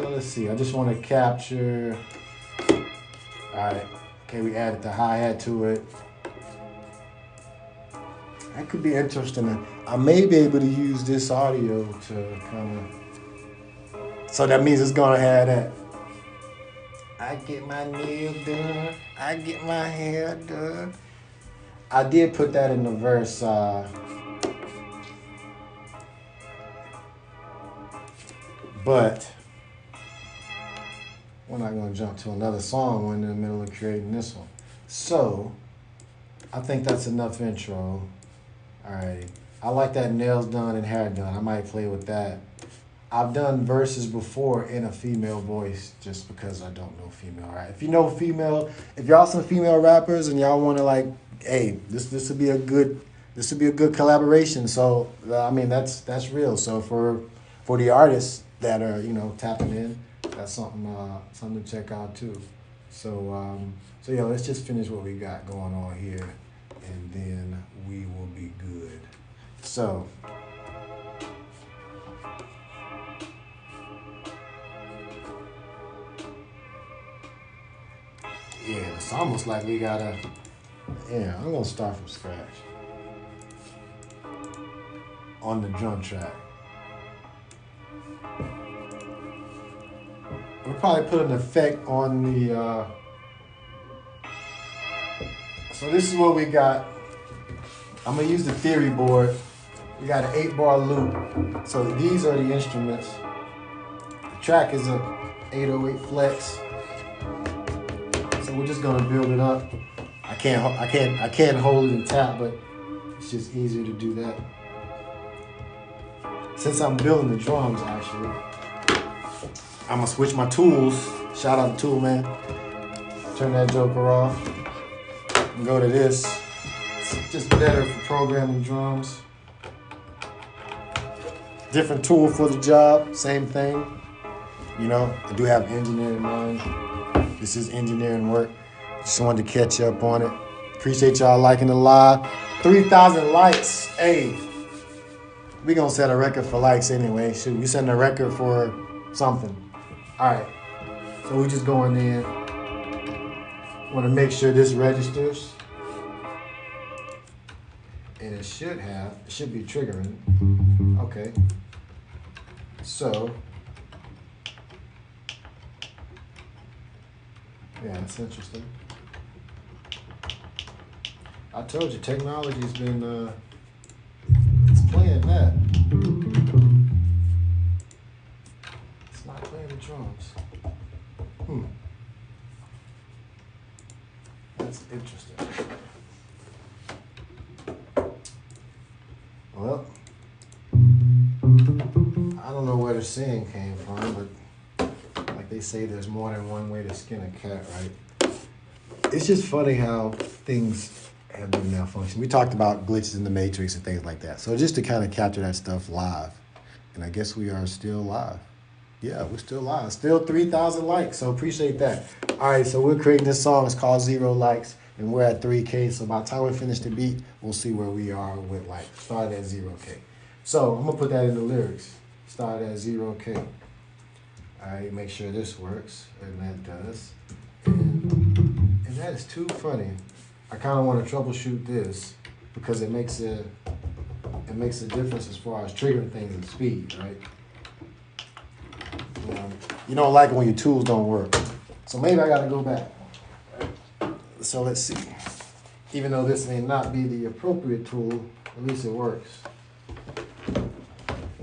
let's see, I just want to capture. All right, okay, we added the hi-hat to it. That could be interesting. I may be able to use this audio to kind of, so that means it's going to have that. I get my nails done. I get my hair done. I did put that in the verse. But we're not going to jump to another song. We're in the middle of creating this one. So I think that's enough intro. All right. I like that nails done and hair done. I might play with that. I've done verses before in a female voice just because I don't know female, right? If you know female, if y'all some female rappers and y'all want to hey, this would be a good collaboration. So I mean that's real. So for the artists that are tapping in, that's something to check out too. So yeah, let's just finish what we got going on here, and then we will be good. So. Yeah, it's almost like we gotta. Yeah, I'm gonna start from scratch on the drum track. We'll probably put an effect on the. So this is what we got. I'm gonna use the theory board. We got an 8-bar loop. So these are the instruments. The track is a 808 flex. So we're just gonna build it up. I can't hold it and tap, but it's just easier to do that. since I'm building the drums, actually, I'm gonna switch my tools. Shout out to Tool Man. Turn that joker off and go to this. It's just better for programming drums. Different tool for the job, same thing. You know, I do have engineering in mind. This is engineering work. Just wanted to catch up on it. Appreciate y'all liking the live. 3,000 likes. Hey, we gonna set a record for likes anyway. Shoot, we setting a record for something. All right, so we just going in. Want to make sure this registers. And it should be triggering. Okay. So, yeah, that's interesting. I told you, technology's been, it's playing that. It's not playing the drums. That's interesting. Well, I don't know where the saying came from, but like they say, there's more than one way to skin a cat, right? It's just funny how things have been malfunctioning. We talked about glitches in the matrix and things like that. So just to kind of capture that stuff live, and I guess we are still live. Yeah, we're still live. Still 3,000 likes, so appreciate that. All right, so we're creating this song. It's called Zero Likes, and we're at 3K. So by the time we finish the beat, we'll see where we are with likes. Start at 0K. So I'm gonna put that in the lyrics. Start at 0K. All right, make sure this works, and that does. And that is too funny. I kind of want to troubleshoot this because it makes a difference as far as triggering things and speed, right? You don't like it when your tools don't work. So maybe I got to go back. So let's see. Even though this may not be the appropriate tool, at least it works.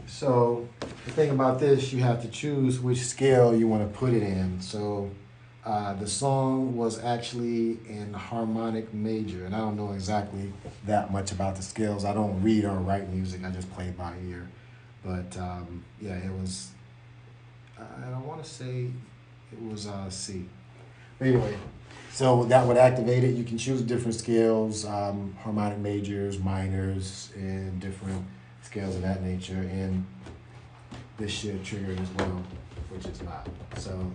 So the thing about this, you have to choose which scale you want to put it in. So the song was actually in harmonic major, and I don't know exactly that much about the scales. I don't read or write music. I just play by ear. But yeah, it was, I want to say it was C. Anyway, so that would activate it. You can choose different scales, harmonic majors, minors, and different scales of that nature. And this should trigger it as well, which is not. So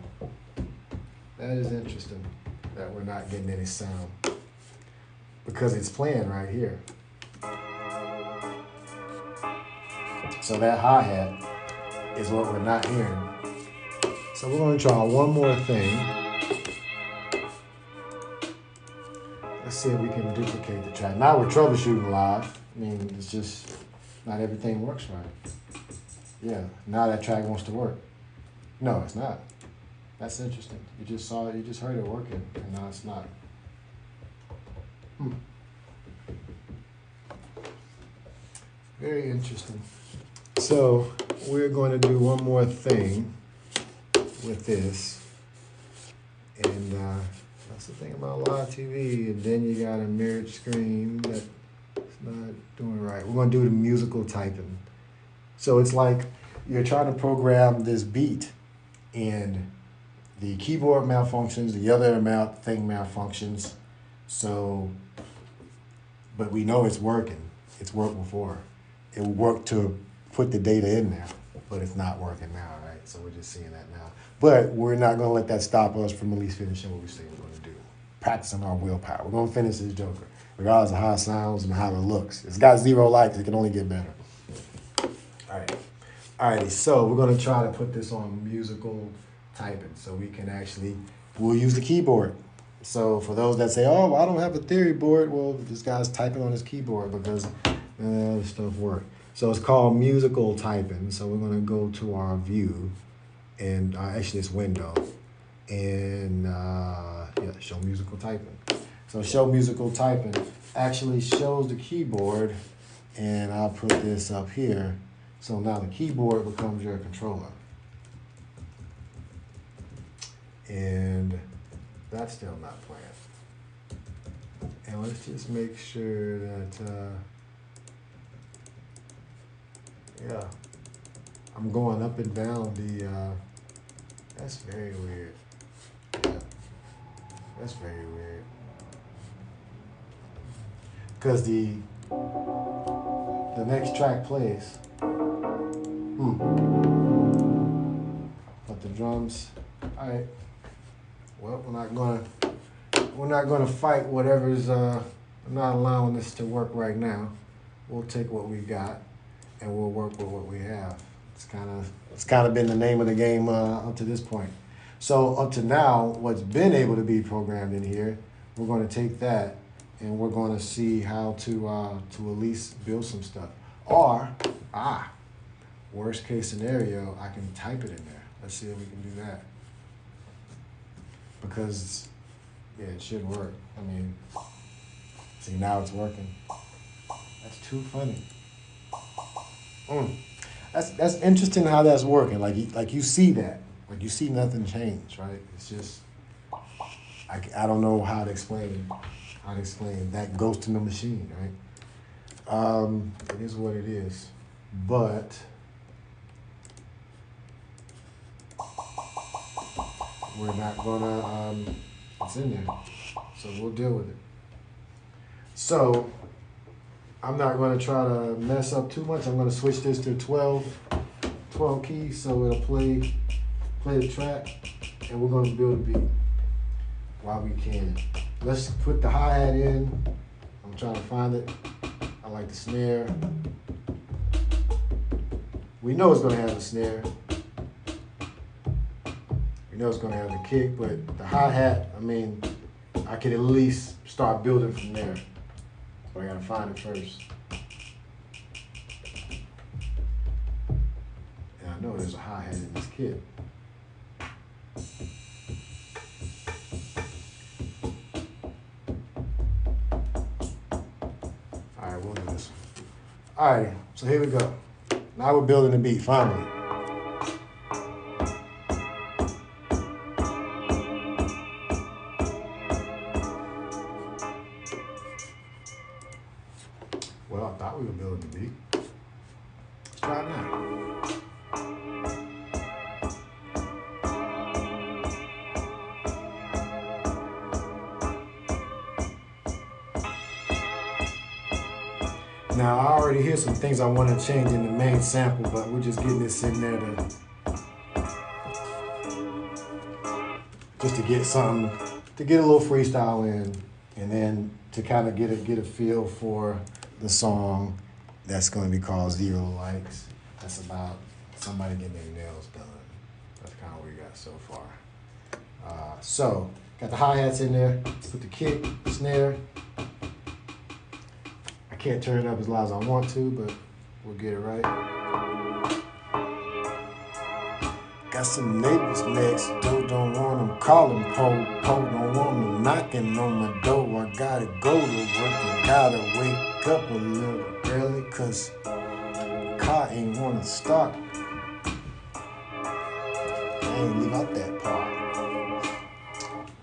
that is interesting that we're not getting any sound because it's playing right here. So that hi-hat is what we're not hearing. So we're going to try one more thing. Let's see if we can duplicate the track. Now we're troubleshooting live. I mean, it's just not everything works right. Yeah, now that track wants to work. No, it's not. That's interesting. You just saw it, you just heard it working, and now it's not. Very interesting. So we're going to do one more thing with this. And that's the thing about live TV. And then you got a mirrored screen that's not doing right. We're going to do the musical typing. So it's like you're trying to program this beat, and the keyboard malfunctions, the other thing malfunctions. So, but we know it's working. It's worked before. It worked to put the data in there, but it's not working now, right? So we're just seeing that now. But we're not going to let that stop us from at least finishing what we say we're going to do. Practicing our willpower. We're going to finish this joker, regardless of how it sounds and how it looks. It's got 0 likes. It can only get better. All right. Alrighty, so we're going to try to put this on musical typing so we can actually, we'll use the keyboard. So for those that say, oh, I don't have a theory board, well, this guy's typing on his keyboard because other stuff works. So it's called musical typing. So we're going to go to our view and actually this window and yeah, show musical typing. So show musical typing actually shows the keyboard, and I'll put this up here. So now the keyboard becomes your controller. And that's still not playing. And let's just make sure that, yeah, I'm going up and down the, that's very weird. Yeah, that's very weird. Because the next track plays. But the drums, all right. Well, we're not gonna fight whatever's, I'm not allowing this to work right now. We'll take what we got and we'll work with what we have. It's kind of been the name of the game up to this point. So up to now, what's been able to be programmed in here, we're going to take that and we're going to see how to at least build some stuff. Or worst case scenario, I can type it in there. Let's see if we can do that. Because yeah, it should work. I mean, see, now it's working. That's too funny. That's interesting how that's working. Like you see that. Like you see nothing change, right? It's just I don't know how to explain it. That goes to the machine, right? It is what it is. But we're not gonna it's in there. So we'll deal with it. So I'm not going to try to mess up too much. I'm going to switch this to 12 keys so it'll play the track, and we're going to build a beat while we can. Let's put the hi-hat in. I'm trying to find it. I like the snare. We know it's going to have a snare. We know it's going to have the kick, but the hi-hat, I mean, I could at least start building from there. But I gotta find it first. And I know there's a hi-hat in this kit. Alright, we'll do this one. Alright, so here we go. Now we're building the beat, finally. Well, I thought we were building the beat. Let's try it now. Now, I already hear some things I want to change in the main sample, but we're just getting this in there to get something, to get a little freestyle in, and then to kind of get a feel for the song that's going to be called Zero Likes. That's about somebody getting their nails done. That's kind of what we got so far. So, got the hi-hats in there, put the kick, snare. I can't turn it up as loud as I want to, but we'll get it right. Got some neighbors next door, don't want them calling po-po, don't want them knocking on my door. I gotta go to work and gotta wake up a little early, cause the car ain't wanna start. I ain't leave out that part.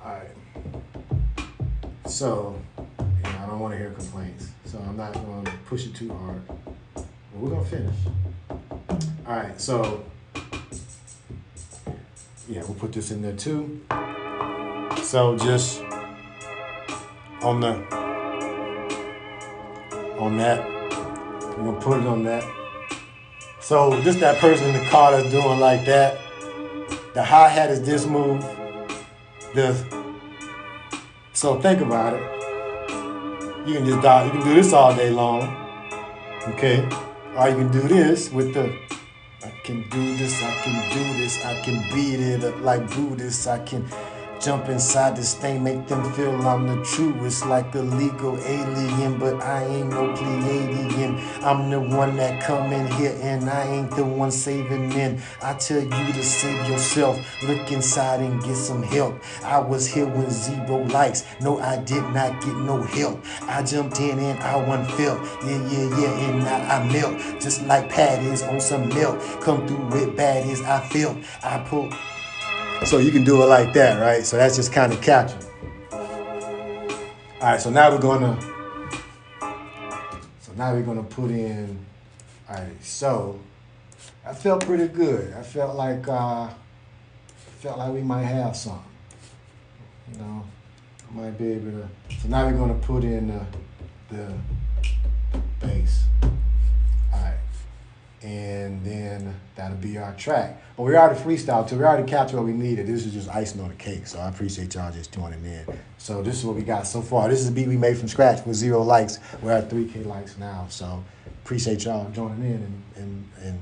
Alright. So, I don't want to hear complaints, so I'm not going to push it too hard. But we're going to finish. Alright, so yeah, we'll put this in there too. So just on that, we're gonna put it on that. So just that person in the car that's doing like that. The hi-hat is this move. So think about it. You can do this all day long. Okay? Or you can do this with the I can do this, I can do this, I can beat it up like Buddhist, I can jump inside this thing, make them feel I'm the truest, like a legal alien, but I ain't no Pleiadian. I'm the one that come in here and I ain't the one saving men. I tell you to save yourself, look inside and get some help. I was here with 0 likes, no I did not get no help. I jumped in and I won felt, yeah, and now I melt, just like patties on some milk. Come through with baddies, I felt, I pull. So you can do it like that, right? So that's just kind of captured. All right, so now we're gonna put in, all right, so I felt pretty good. I felt like we might have something. You know, I might be able to. So now we're gonna put in the bass. All right, and then that'll be our track. But we already freestyled, so we already captured what we needed. This is just icing on the cake. So I appreciate y'all just joining in. So this is what we got so far. This is a beat we made from scratch with 0 likes. We're at 3K likes now. So appreciate y'all joining in and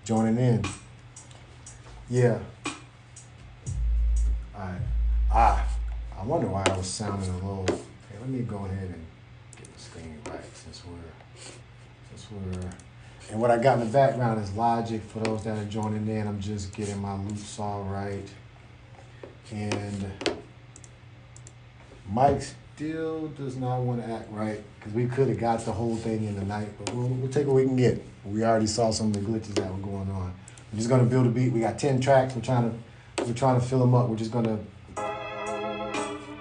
joining in. Yeah. All right. I wonder why I was sounding a little. Okay, let me go ahead and get the screen right since we're. And what I got in the background is Logic. For those that are joining in, I'm just getting my loops all right. And Mike still does not want to act right because we could have got the whole thing in the night, but we'll take what we can get. We already saw some of the glitches that were going on. We're just gonna build a beat. We got 10 tracks. We're trying to fill them up. We're just gonna.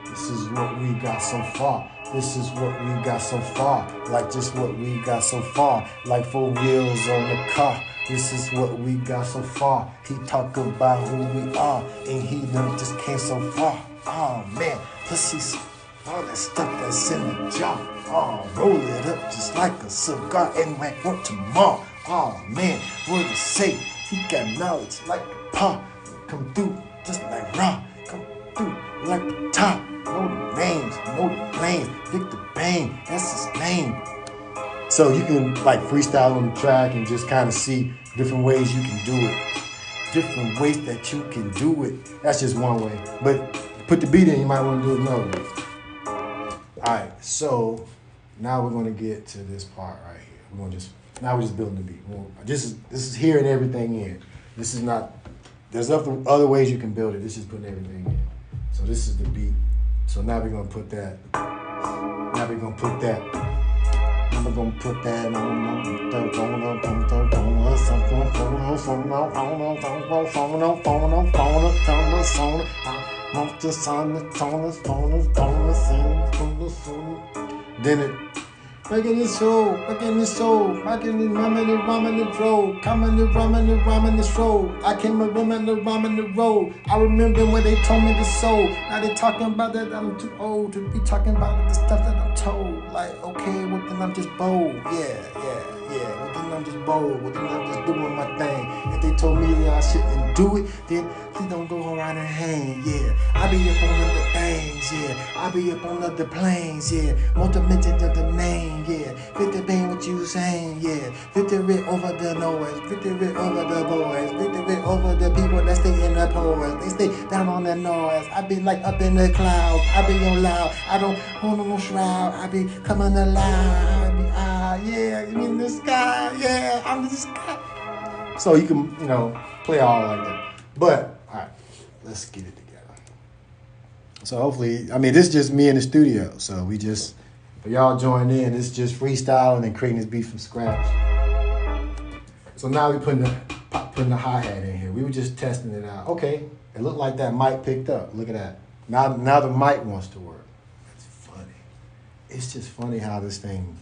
This is what we got so far. This is what we got so far. Like just what we got so far. Like 4 wheels on the car. This is what we got so far. He talk about who we are, and he done just came so far. Oh man, let's see all that stuff that's in the jar. Oh, roll it up just like a cigar and might work tomorrow. Oh man, what to say? He got knowledge like the paw. Come through just like raw. Come through like the top. Know the names, know the planes. Victor Bang, that's his name. So you can like freestyle on the track and just kind of see different ways you can do it. Different ways that you can do it. That's just one way. But put the beat in, you might want to do it another way. Alright, so now we're gonna get to this part right here. Now we're just building the beat. This is hearing everything in. This is not, there's other ways you can build it. This is putting everything in. So this is the beat. So now we're gonna put that. Now we're gonna put that. Now we're gonna put that on. Then it. Making it so, making it so, making it ramming the road, coming the ramming the road. I came a ramming the road. I remember when they told me to soul. Now they talking about that I'm too old to be talking about the stuff that I'm told. Like, okay, well then I'm just bold. Yeah. Well then I'm just bold. Well then I'm just doing my thing. If they told me that I shouldn't do it, then please don't go around and hang. Yeah, I be up on other things. Yeah, I be up on other planes. Yeah, multi-mention of the name. Yeah, victory what you saying. Yeah, victory over the noise. Victory over the boys. Victory over the people that stay in the pores. They stay down on the noise. I be like up in the clouds. I be on loud. I don't hold on no shroud. I be coming alive. I be yeah, I'm in the sky. Yeah, I'm in the sky. So you can, play all like that. But, all right, let's get it together. So hopefully, this is just me in the studio. So we just, for y'all join in, it's just freestyling and creating this beat from scratch. So now we're putting the hi-hat in here. We were just testing it out. Okay, it looked like that mic picked up. Look at that. Now the mic wants to work. It's funny. It's just funny how this thing,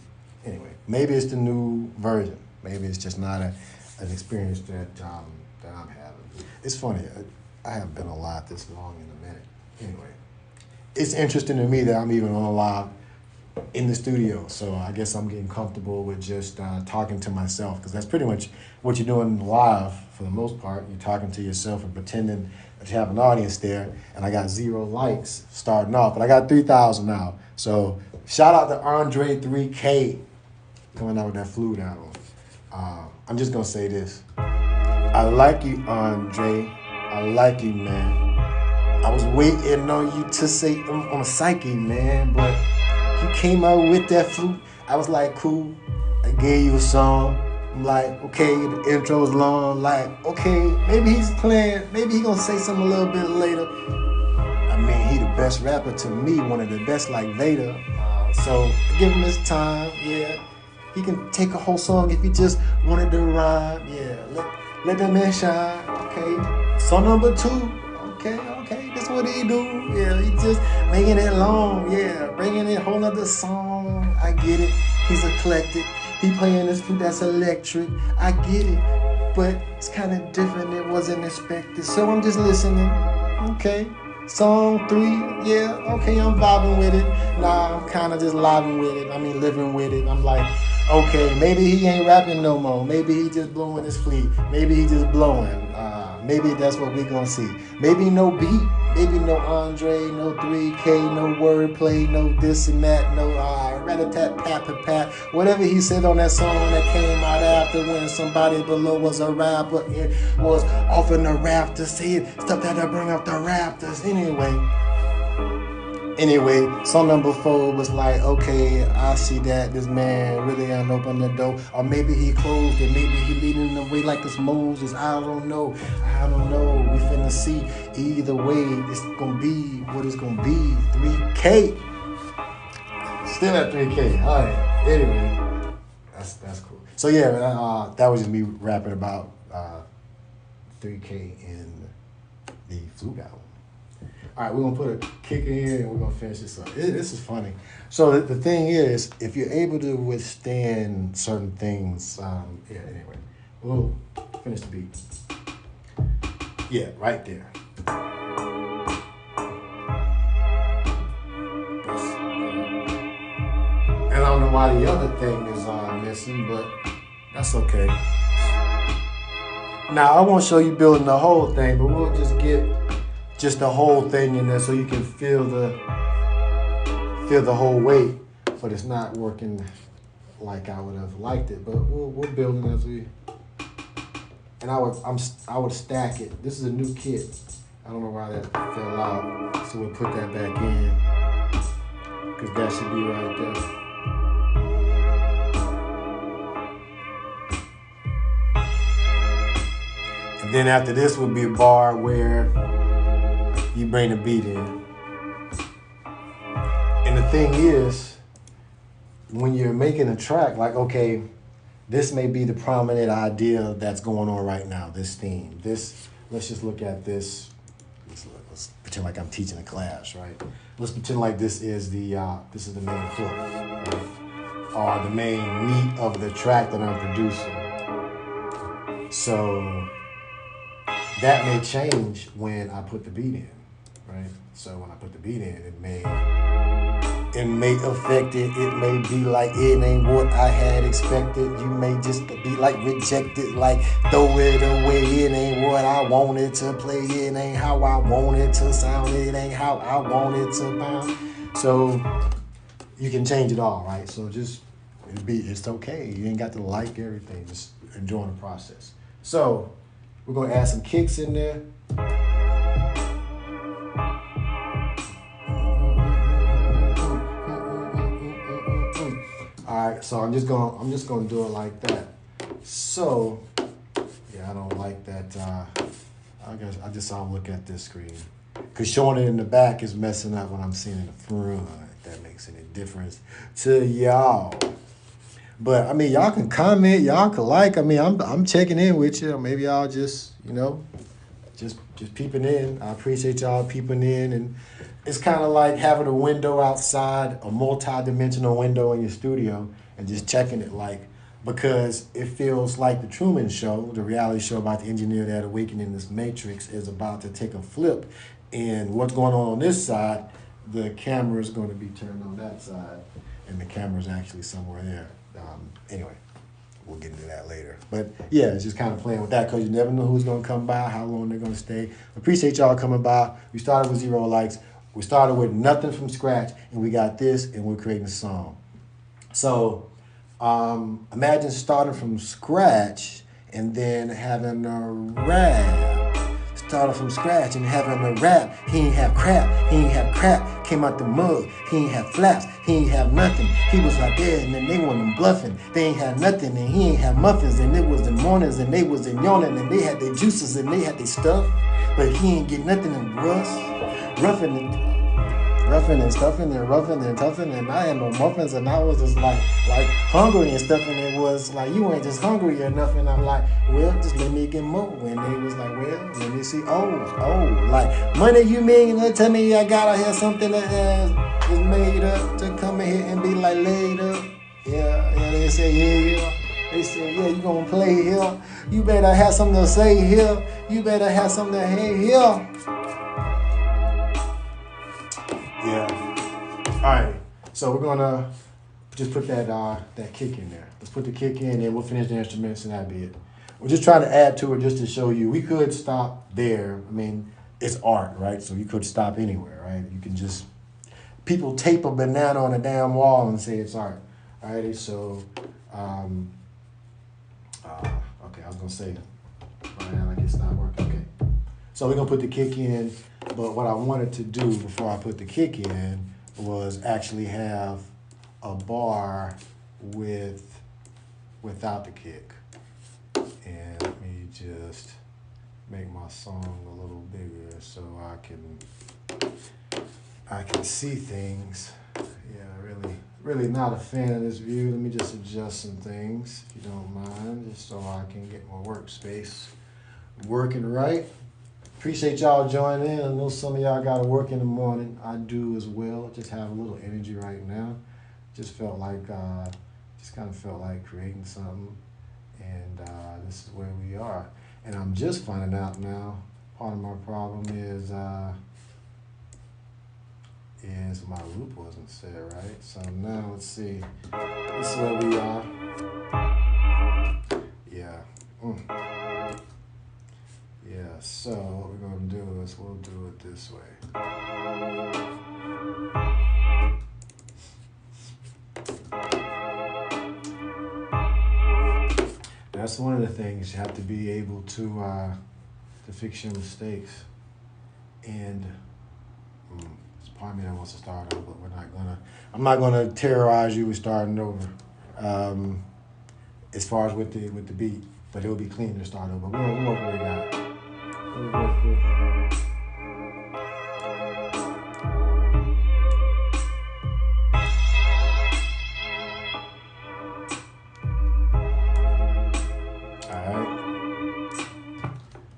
anyway, maybe it's the new version. Maybe it's just not an experience that I'm having. It's funny. I haven't been on live this long in a minute. Anyway, it's interesting to me that I'm even on live in the studio. So I guess I'm getting comfortable with just talking to myself, because that's pretty much what you're doing live for the most part. You're talking to yourself and pretending that you have an audience there. And I got 0 likes starting off, but I got 3,000 now. So shout out to Andre 3K coming out with that flute album. I'm just gonna say this. I like you, Andre. I like you, man. I was waiting on you to say on a psyche, man, but you came out with that flute. I was like, cool. I gave you a song. I'm like, okay, the intro's long. Like, okay, maybe he's playing. Maybe he's gonna say something a little bit later. He the best rapper to me, one of the best like Vader. So give him his time, yeah. He can take a whole song if he just wanted to rhyme, yeah. Let that man shine, okay. Song number 2, okay, that's what he do, yeah. He just making it long, yeah. Bringing in a whole nother song, I get it. He's eclectic. He playing this flute that's electric, I get it. but it's kind of different. It wasn't expected. So I'm just listening. Okay. Song 3, yeah, okay, I'm vibing with it. Nah, I'm kind of just living with it. I mean, living with it. I'm like, okay, maybe he ain't rapping no more. Maybe he just blowing his fleet. Maybe he just blowing. Maybe that's what we gonna see. Maybe no beat. Maybe no Andre, no 3K, no wordplay, no this and that, no rat-a-tat-pat-pat-pat. Whatever he said on that song that came out after when somebody below was a rapper, it was off in the rafters, saying stuff that I bring up the rafters. Anyway, song number 4 was like, okay, I see that this man really ain't open the door. Or maybe he closed it, maybe he leading the way like this Moses. I don't know. We finna see. Either way, it's gonna be what it's gonna be. 3K. Still at 3K. All right. Anyway, that's cool. So yeah, that was just me rapping about 3K in the Flute album. All right, we're going to put a kick in here and we're going to finish this up. This is funny. So the thing is, if you're able to withstand certain things, anyway, we'll finish the beat. Yeah, right there. And I don't know why the other thing is missing, but that's okay. Now, I won't show you building the whole thing, but we'll just get just the whole thing in there so you can feel the whole weight, but it's not working like I would have liked it. But we're building as we, and I would stack it. This is a new kit. I don't know why that fell out, so we'll put that back in because that should be right there. And then after this would be a bar where you bring the beat in. And the thing is, when you're making a track, like, okay, this may be the prominent idea that's going on right now, this theme. Let's just look at this. Let's pretend like I'm teaching a class, right? Let's pretend like this is the main hook, right? Or the main meat of the track that I'm producing. So that may change when I put the beat in. Right? So when I put the beat in, it may affect it. It may be like it ain't what I had expected. You may just be like rejected, like throw it away. It ain't what I wanted to play. It ain't how I want it to sound. It ain't how I want it to pound. So you can change it all, right? So just it's okay. You ain't got to like everything. Just enjoying the process. So we're gonna add some kicks in there. All right, so I'm just gonna do it like that. So, yeah, I don't like that. I guess I'll look at this screen, cause showing it in the back is messing up what I'm seeing in the front. If that makes any difference to y'all. But I mean, y'all can comment, y'all can like. I mean, I'm checking in with you. Maybe y'all just just peeping in. I appreciate y'all peeping in, and it's kind of like having a window outside, a multi-dimensional window in your studio, and just checking it, like, because it feels like the Truman Show, the reality show about the engineer that awakened in this matrix, is about to take a flip, and what's going on this side, the camera is going to be turned on that side, and the camera's actually somewhere there. Anyway. We'll get into that later. But yeah, it's just kind of playing with that because you never know who's going to come by, how long they're going to stay. Appreciate y'all coming by. We started with 0 likes. We started with nothing from scratch, and we got this, and we're creating a song. So imagine starting from scratch and then having a rap. Started from scratch and having a rap. He ain't have crap. Came out the mug. He ain't have flaps. He ain't have nothing. He was out there and then they wasn't bluffing. They ain't had nothing and he ain't have muffins. And it was in mornings and they was in yawning and they had their juices and they had their stuff. But he ain't get nothing in roughing and stuffing and roughing and toughing, and I had no muffins, and I was just like hungry and stuff, and it was like, you ain't just hungry or nothing. I'm like, well, just let me get more. And they was like, well, let me see. Oh, like money you mean to tell me I gotta have something that is made up to come in here and be like laid up. Yeah, they say yeah. They say, yeah, you gonna play here. You better have something to say here. You better have something to say here. Yeah. All right. So we're gonna just put that kick in there. Let's put the kick in, and we'll finish the instruments, and that'll be it. We're just trying to add to it just to show you. We could stop there. I mean, it's art, right? So you could stop anywhere, right? You can just, people tape a banana on a damn wall and say it's art. All right, so, okay, I was gonna say, like it's not working, okay. So we're gonna put the kick in, but what I wanted to do before I put the kick in was actually have a bar without the kick. And let me just make my song a little bigger so I can see things. Yeah, really not a fan of this view. Let me just adjust some things, if you don't mind, just so I can get my workspace working right. Appreciate y'all joining in. I know some of y'all got to work in the morning. I do as well. I just have a little energy right now. Just felt like, just kind of felt like creating something. And this is where we are. And I'm just finding out now, part of my problem is my loop wasn't set right. So now let's see. This is where we are. Yeah. Yeah, so what we're gonna do is we'll do it this way. That's one of the things, you have to be able to fix your mistakes. And it's part of me that wants to start over, but I'm not gonna terrorize you with starting over. As far as with the beat, but it'll be clean to start over. We'll work what we got.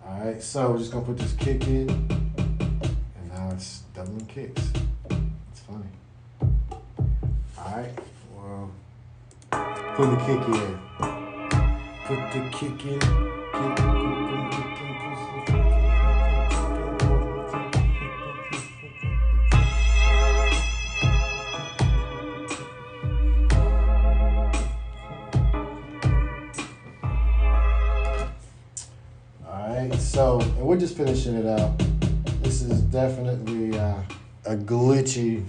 Alright, so we're just gonna put this kick in, and now it's doubling kicks. It's funny. Alright, well, put the kick in. Put the kick in. Alright, so, and we're just finishing it out. This is definitely a glitchy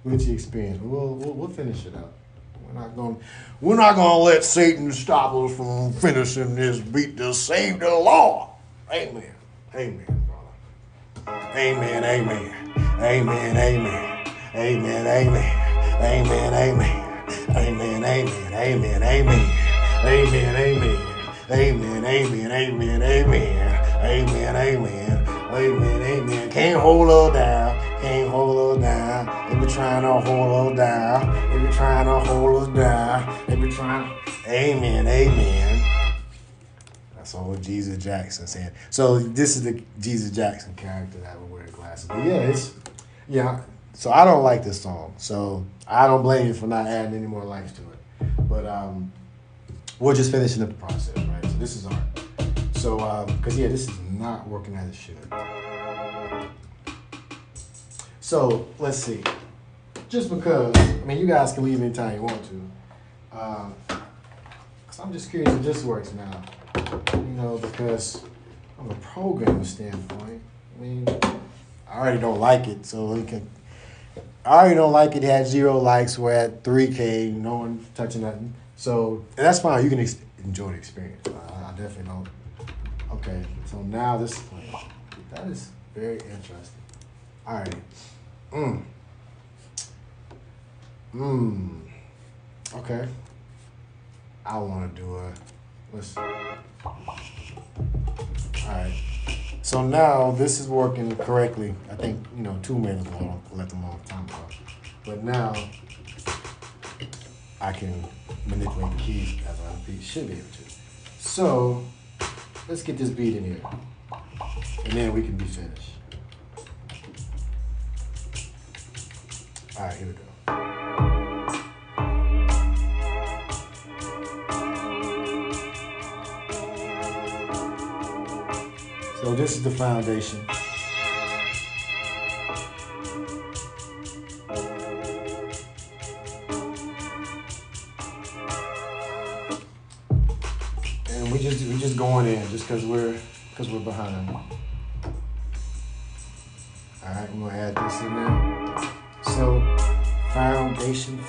experience. We'll finish it out. We're not gonna let Satan stop us from finishing this beat to save the Lord. Amen. Amen, brother. Amen, amen. Amen, amen. Amen, amen. Amen, amen. Amen, amen. Amen, amen. Amen, amen. Amen, amen, amen, amen. Amen, amen. Amen, amen. Can't hold her down. Can't hold her down. They be trying to hold her down. They be trying to hold us down. They be trying to. Amen, amen. That's old Jesus Jackson saying. So this is the Jesus Jackson character that would wear glasses. But yeah, so I don't like this song. So I don't blame you for not adding any more likes to it. But we're just finishing up the process, right? So this is art. So, because this is not working as it should. So, let's see. Just because, you guys can leave anytime you want to. Because I'm just curious if this works now. Because from a programming standpoint, I already don't like it. So, I already don't like it. It had 0 likes. We're at 3K. No one touching nothing. So, and that's fine. You can enjoy the experience. I definitely don't. Okay, so now this is playing. That is very interesting. All right. Okay. I want to do let's. All right. So now this is working correctly. I think, 2 minutes long. Let them all time ago. But now I can manipulate the keys as I should be able to. So let's get this beat in here, and then we can be finished. All right, here we go. this is the foundation. And we just going in just because we're behind. All right, I'm gonna add this in there. So foundation,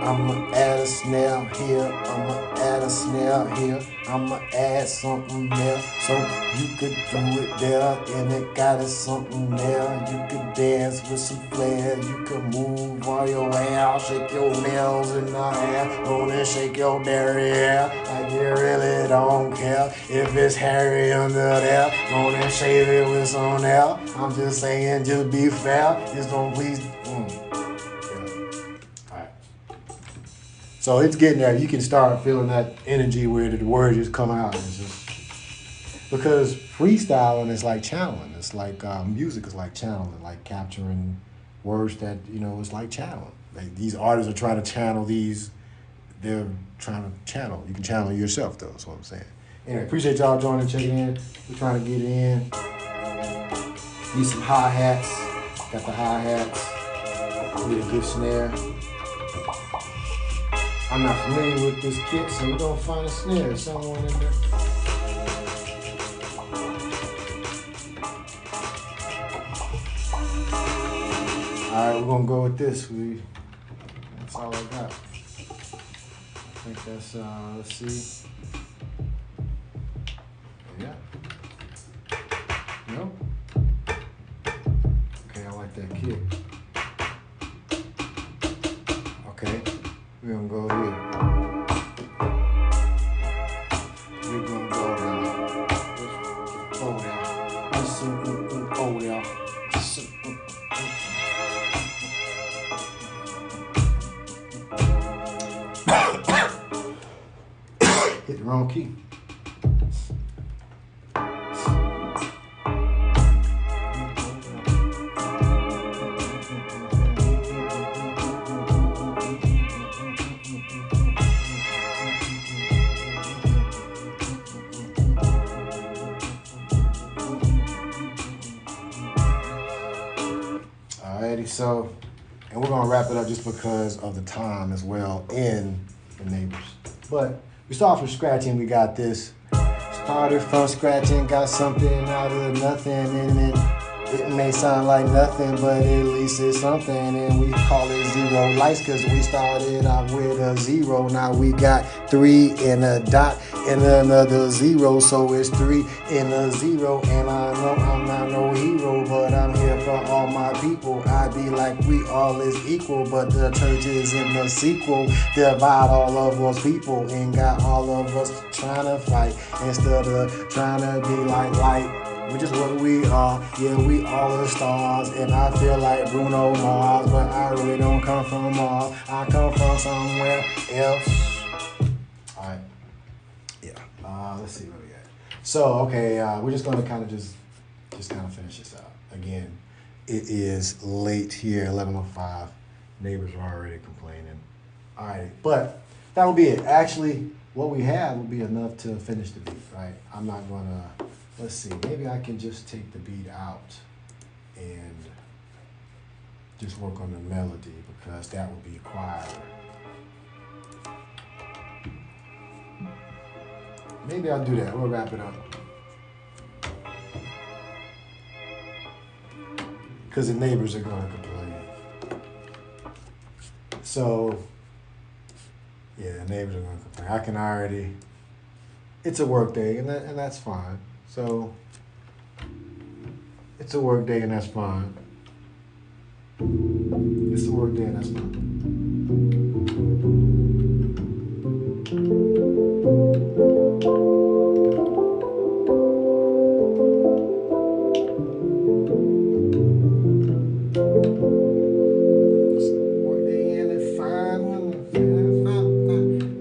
I'ma add a snare here, I'ma add a snare here, I'ma add something there, so you could do it there, and it got us something there. You could dance with some flair, you could move all your way out, shake your nails in the air, go and shake your derriere, like you really don't care if it's hairy under there, go and shave it with some nail. I'm just saying, just be fair, just don't please. So it's getting there. You can start feeling that energy where the words just come out. It's just, because freestyling is like channeling. It's like music is like channeling, like capturing words that, it's like channeling. Like these artists are trying to channel these. They're trying to channel. You can channel yourself, though. That's what I'm saying. Anyway, appreciate y'all joining, checking in. We're trying to get it in. Need some hi-hats. Got the hi-hats. Need a good snare. I'm not familiar with this kit, so we're gonna find a snare somewhere in there. Alright, we're gonna go with this. That's all I got. I think that's let's see. Yeah. Nope. Okay, I like that kick. Okay. We're gonna go here. We're gonna go there. Oh there. Oh there. Hit the wrong key. So, and we're gonna wrap it up just because of the time as well in the neighbors. But we start from scratching. We got this. Started from scratching, got something out of nothing, and it may sound like nothing, but at least it's something. And we call it zero lights because we started off with a zero. Now we got 3 and a dot and another 0, so it's 3 and a 0. And I know I'm not no hero, but I'm here for all my people. I be like we all is equal, but the church is in the sequel. Divide all of us people and got all of us trying to fight instead of trying to be like light. Which is what we are. Yeah, we all are stars, and I feel like Bruno Mars, but I really don't come from Mars. I come from somewhere else. All right. Yeah. Let's see what we got. So, okay, we're just going to kind of just kind of finish this out. Again, it is late here, 11:05. Neighbors are already complaining. All right, but that will be it. Actually, what we have will be enough to finish the beat, right? I'm not going to... Let's see, maybe I can just take the beat out and just work on the melody because that would be quieter. Maybe I'll do that. We'll wrap it up. Because the neighbors are going to complain. So, yeah, the neighbors are going to complain. I can already... It's a work day, and that's fine. So, it's a work day and that's fine. It's a work day and that's fine. It's a work day and it's fine.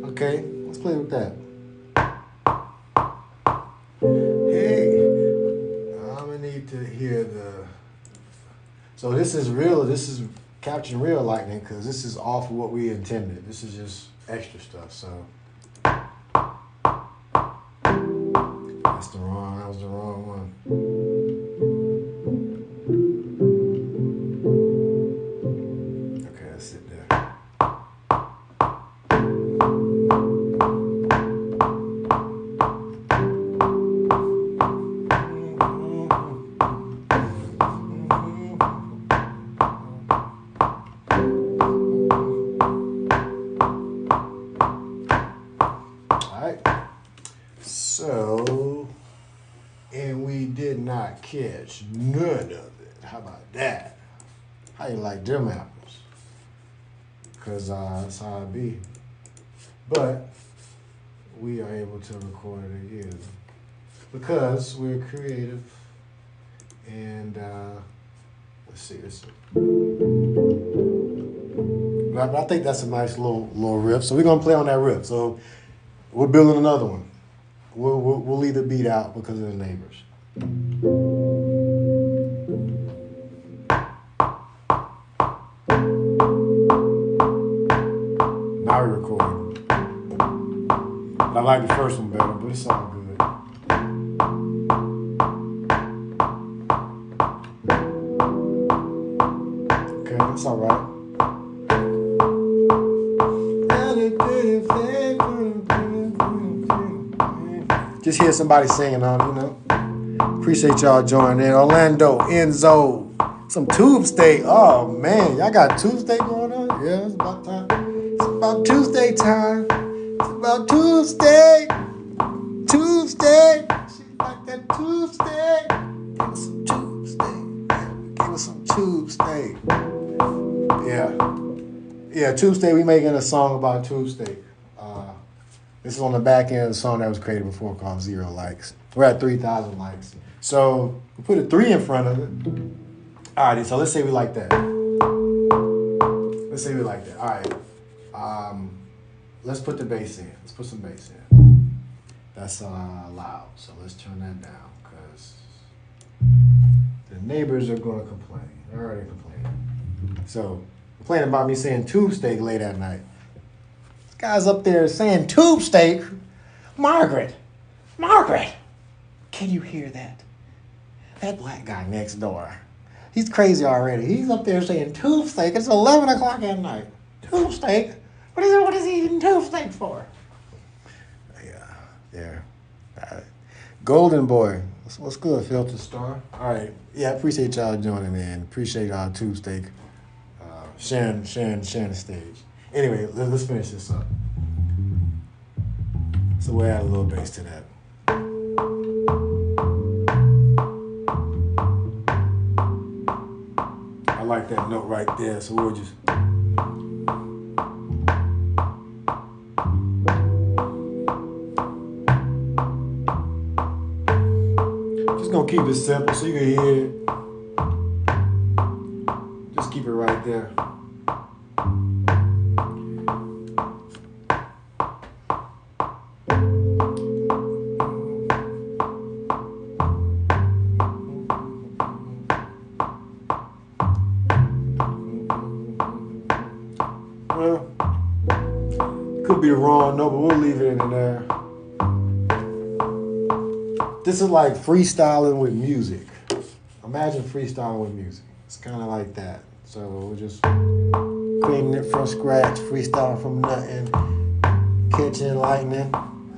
Okay, let's play with that. To hear the, so this is real, this is capturing real lightning because this is off of what we intended. This is just extra stuff. So let's That was the wrong one. Okay, let's sit there. So, and we did not catch none of it. How about that? How you like them apples? Because that's how it be. But we are able to record it again because we're creative. And let's see this. But I think that's a nice little riff. So we're gonna play on that riff. So we're building another one. We'll leave the beat out because of the neighbors. Now we're recording. But I like the first one better, but it's all good. Okay, that's all right. Just hear somebody singing on, you know. Appreciate y'all joining in. Orlando, Enzo, some tube steak. Oh man, y'all got tube steak going on? Yeah, it's about time. It's about Tuesday time. It's about Tuesday. Tuesday. She like that Tuesday. Give us some tube steak. Give us some tube steak. Yeah, Tuesday. We making a song about tube steak. This is on the back end of the song that was created before called 0 Likes. We're at 3,000 likes. So we put a 3 in front of it. All right, so let's say we like that. Let's say we like that. All right. Let's put the bass in. Let's put some bass in. That's loud. So let's turn that down because the neighbors are going to complain. They're already complaining. So complaining about me saying tube steak late at night. Guy's up there saying tube steak. Margaret, can you hear that? That black guy next door. He's crazy already. He's up there saying tube steak. It's 11 o'clock at night. Tube steak? What is he eating tube steak for? Yeah. Golden Boy. What's good, Filter Star? All right. Yeah, I appreciate y'all joining in. Appreciate y'all tube steak. Sharing the stage. Anyway, let's finish this up. So we'll add a little bass to that. I like that note right there, so we'll just... Just gonna keep it simple so you can hear it. Just keep it right there. Well, could be wrong, no, but we'll leave it in there. This is like freestyling with music. Imagine freestyling with music. It's kind of like that. So we're just creating it from scratch, freestyling from nothing, catching lightning.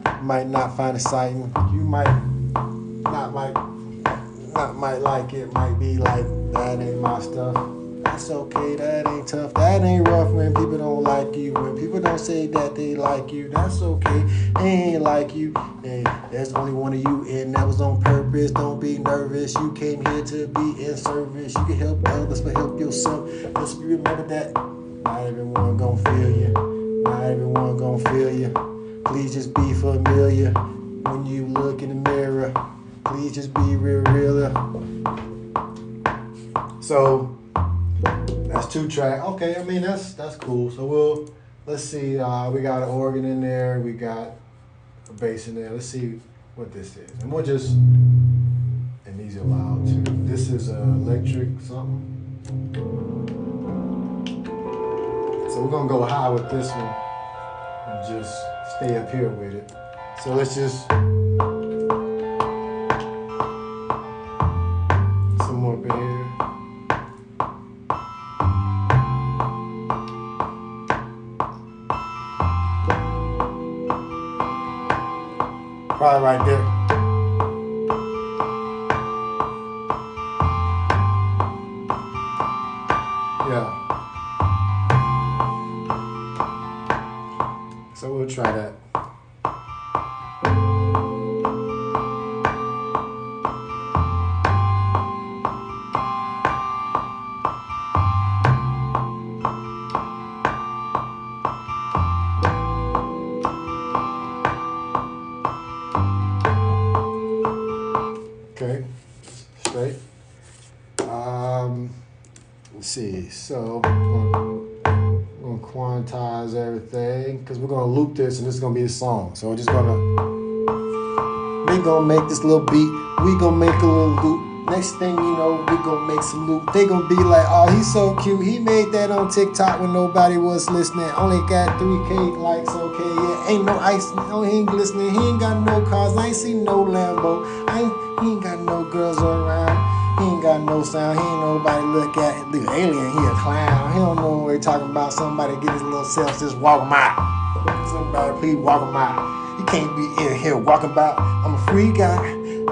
You might not find it exciting. You might not like it. Might be like, that ain't my stuff. That's okay, that ain't tough. That ain't rough when people don't like you. When people don't say that they like you, that's okay. They ain't like you. Hey, there's only one of you, and that was on purpose. Don't be nervous. You came here to be in service. You can help others, but help yourself. Just remember that not everyone gonna feel you. Not everyone gonna feel you. Please just be familiar when you look in the mirror. Please just be realer. So that's 2 track. Okay, I mean that's cool. So let's see. We got an organ in there. We got a bass in there. Let's see what this is. And we'll just, and these are loud too. This is electric something. So we're gonna go high with this one and just stay up here with it. So let's just in here. Probably right there. Yeah. So we'll try that. Okay, straight. Let's see. So we're gonna quantize everything because we're gonna loop this, and this is gonna be the song. So we're just gonna make this little beat. We gonna make a little loop. Next thing you know, we gonna make some loop. They gonna be like, oh, he's so cute. He made that on TikTok when nobody was listening. Only got 3K likes. Okay, yeah, ain't no ice. No, he ain't listening. He ain't got no cars. I ain't seen no Lambo. He ain't got no girls around. He ain't got no sound. He ain't nobody look at. Look, alien, he a clown. He don't know what we're talking about. Somebody get his little self, just walk him out. Somebody please walk him out. You can't be in here walking about. I'm a free guy.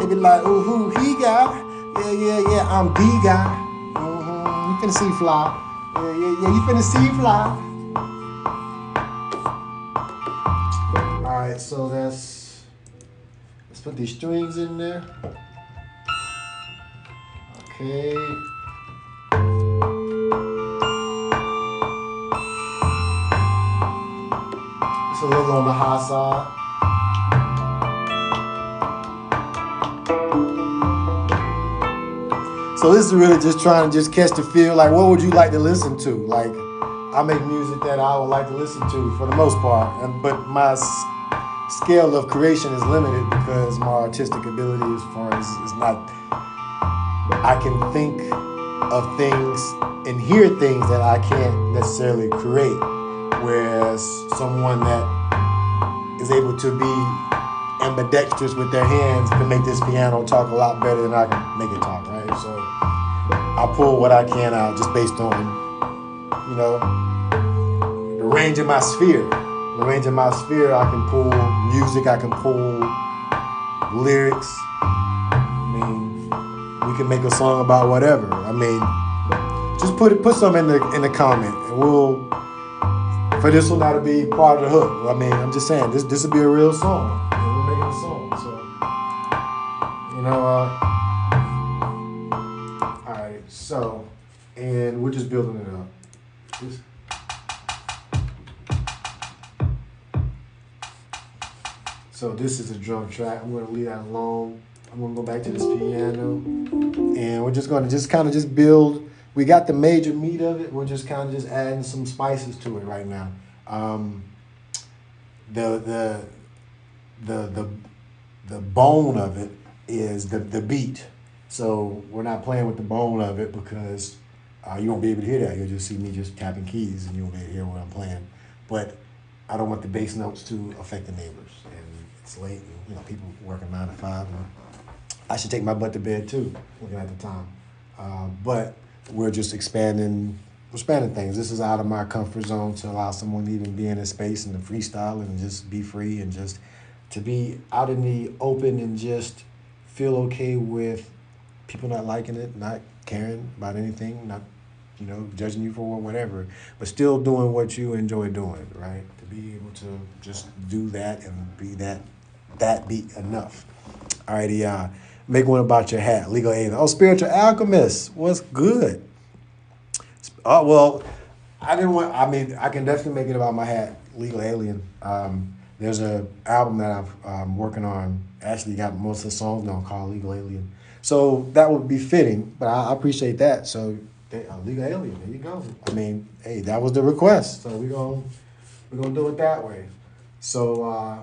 They be like, oh, who he got? Yeah, I'm the guy. You finna see fly. Yeah, you finna see fly. Alright, so let's put these strings in there. Okay. It's a little on the high side. So this is really just trying to just catch the feel. Like, what would you like to listen to? Like, I make music that I would like to listen to for the most part, but my scale of creation is limited because my artistic ability as far as is not. I can think of things and hear things that I can't necessarily create, whereas someone that is able to be ambidextrous with their hands can make this piano talk a lot better than I can make it talk, right? So I pull what I can out just based on, you know, the range of my sphere. The range of my sphere, I can pull music, I can pull lyrics. I mean, we can make a song about whatever. I mean, just put some in the comment, and we'll, for this one now to be part of the hook. I mean, I'm just saying, this will be a real song. We're making a song, so, you know, all right, so, and we're just building it up. So this is a drum track. I'm going to leave that alone. I'm going to go back to this piano, and we're just going to kind of build. We got the major meat of it. We're just kind of just adding some spices to it right now. The bone of it is the beat. So we're not playing with the bone of it because you won't be able to hear that. You'll just see me just tapping keys, and you won't be able to hear what I'm playing. But I don't want the bass notes to affect the neighbors. And it's late, and, you know, people working 9 to 5. And I should take my butt to bed too, looking at the time. But we're just expanding things. This is out of my comfort zone to allow someone to even be in a space and to freestyle and just be free and just to be out in the open and just feel okay with people not liking it, not caring about anything, not, you know, judging you for whatever, but still doing what you enjoy doing, right? To be able to just do that and be that be enough. Alrighty, make one about your hat. Legal alien. Oh, spiritual alchemist. What's good? Oh, well, I can definitely make it about my hat. Legal alien. There's a album that I'm working on. Actually, got most of the songs now called Legal Alien. So that would be fitting, but I appreciate that. So Legal Alien, there you go. I mean, hey, that was the request, so we're gonna do it that way. So I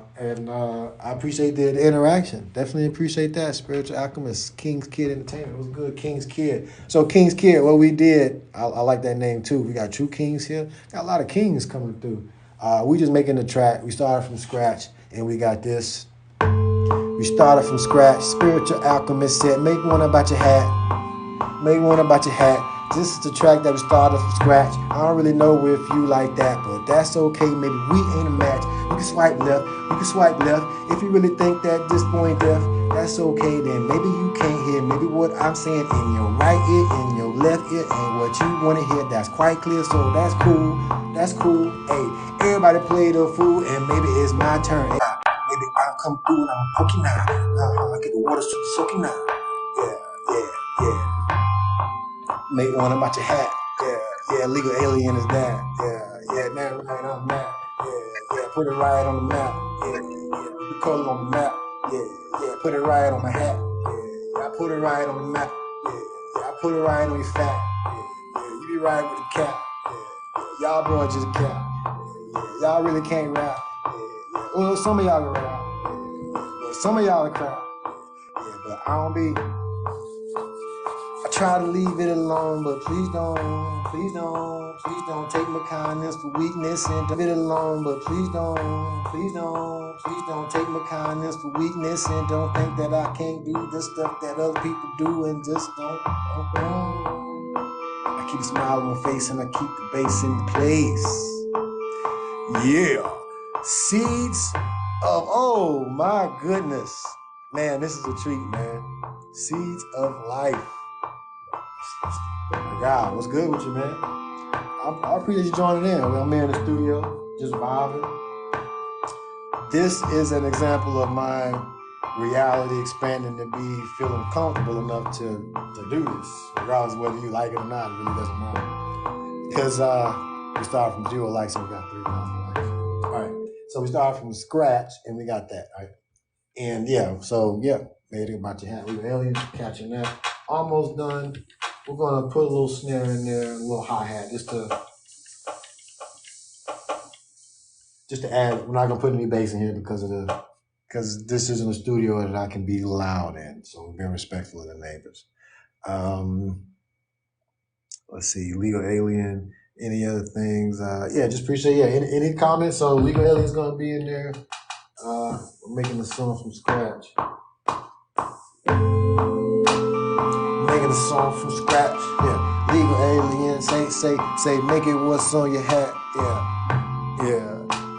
appreciate the interaction. Definitely appreciate that. Spiritual Alchemist, King's Kid Entertainment. It was good, King's Kid. So King's Kid, what we did, I like that name too. We got true kings here. Got a lot of kings coming through. We just making the track. We started from scratch, and we got this. We started from scratch. Spiritual Alchemist said, make one about your hat. Make one about your hat. This is the track that we started from scratch. I don't really know if you like that, but that's okay. Maybe we ain't a match. You can swipe left, you can swipe left. If you really think that this boy ain't deaf, that's okay then. Maybe you can't hear. Maybe what I'm saying in your right ear, in your left ear, and what you want to hear, that's quite clear. So that's cool. That's cool. Hey, everybody play the fool, and maybe it's my turn. Hey, maybe I'll come through and I'm poking now. Get the water soaking now. Yeah. Make one about your hat. Yeah, legal alien is that. Yeah, man, right on the map. Yeah, put it right on the map. Yeah, put the color on the map. Yeah, put it right on my hat. Yeah, I put it right on the map. Yeah, I put it right on your fat. Yeah, you be right with the cap. Yeah, y'all bro just a cap. Yeah, y'all really can't rap. Yeah. Well, some of y'all can rap. But some of y'all are crap. Yeah, but I don't be. I try to leave it alone, but please don't take my kindness for weakness and leave it alone, but please don't take my kindness for weakness and don't think that I can't do the stuff that other people do and just don't. I keep a smile on my face and I keep the bass in place. Yeah, seeds of, oh my goodness. Man, this is a treat, man. Seeds of life. My God, what's good with you, man? I appreciate you joining in. I'm here in the studio, just vibing. This is an example of my reality expanding to be feeling comfortable enough to do this, regardless of whether you like it or not. It really doesn't matter. Because we started from 0 likes and we got 3,000 likes. All right, so we started from scratch and we got that, right? And made it about your hat. We were aliens, catching that. Almost done. We're gonna put a little snare in there, a little hi-hat, just to add. We're not gonna put any bass in here because this isn't a studio that I can be loud in. So we're being respectful of the neighbors. Let's see, Legal Alien, any other things? Just appreciate any comments. So Legal Alien's gonna be in there. We're making the song from scratch. Making a song from scratch, yeah. Legal Alien, say, make it what's on your hat, yeah.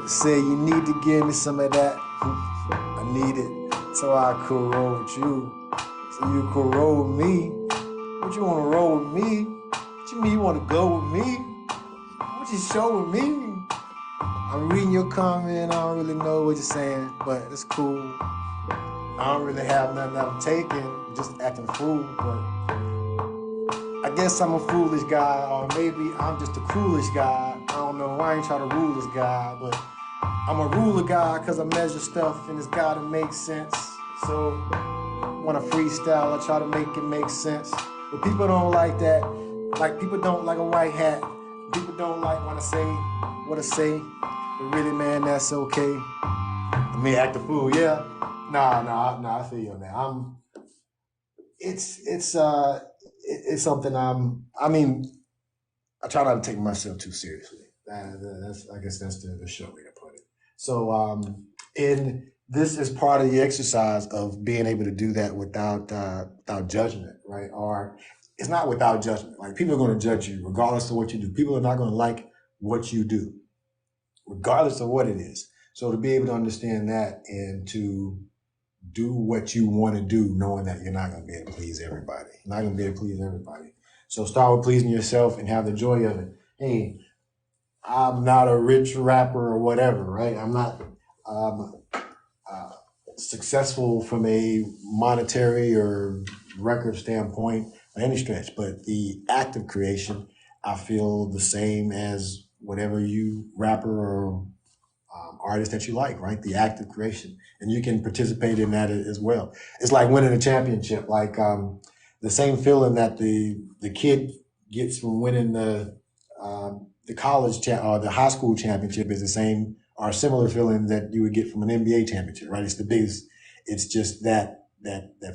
Say you need to give me some of that. I need it so I could roll with you, so you could roll with me. What you wanna roll with me? What you mean you wanna go with me? What you show with me? I'm reading your comment. I don't really know what you're saying, but it's cool. I don't really have nothing that I'm taking, just acting a fool, but I guess I'm a foolish guy, or maybe I'm just a coolish guy. I don't know, I ain't trying to rule this guy, but I'm a ruler guy because I measure stuff and it's gotta make sense. So when I freestyle, I try to make it make sense. But people don't like that. Like, people don't like a white hat. People don't like when I say what I say. But really, man, that's okay. I mean, act a fool, yeah. Nah, I feel you on that. It's something I try not to take myself too seriously. I guess that's the short way to put it. So, and this is part of the exercise of being able to do that without judgment, right? Or it's not without judgment. Like, people are going to judge you regardless of what you do. People are not going to like what you do, regardless of what it is. So to be able to understand that and to do what you want to do, knowing that you're not going to be able to please everybody. You're not going to be able to please everybody. So start with pleasing yourself and have the joy of it. Hey, I'm not a rich rapper or whatever, right? I'm not successful from a monetary or record standpoint by any stretch, but the act of creation, I feel the same as whatever you rapper or artist that you like, right? The act of creation. And you can participate in that as well. It's like winning a championship, like the same feeling that the kid gets from winning the college or the high school championship is the same or similar feeling that you would get from an NBA championship, right? It's the biggest. It's just that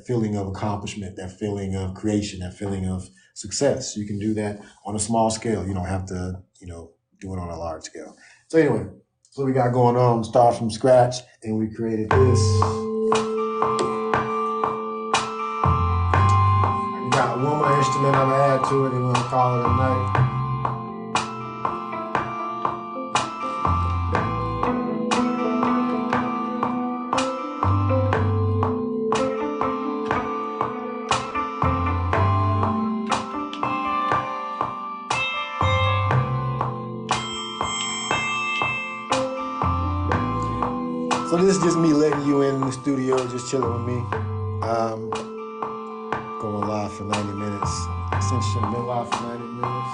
feeling of accomplishment, that feeling of creation, that feeling of success. You can do that on a small scale. You don't have to, do it on a large scale. So anyway, so we got going on. Start from scratch, and we created this. I got one more instrument. instrument I'm gonna add to it, and we're gonna call it a night. So this is just me letting you in the studio, just chilling with me. Going live for 90 minutes. Since you've been live for 90 minutes.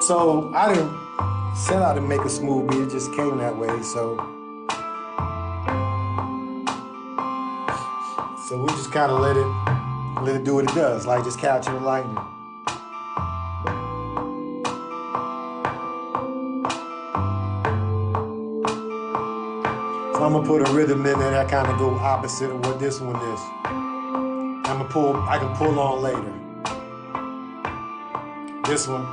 So I didn't set out to make a smooth beat, it just came that way. So we just kind of let it do what it does, like just capturing lightning. So I'm gonna put a rhythm in there that kind of go opposite of what this one is. I can pull on later. This one.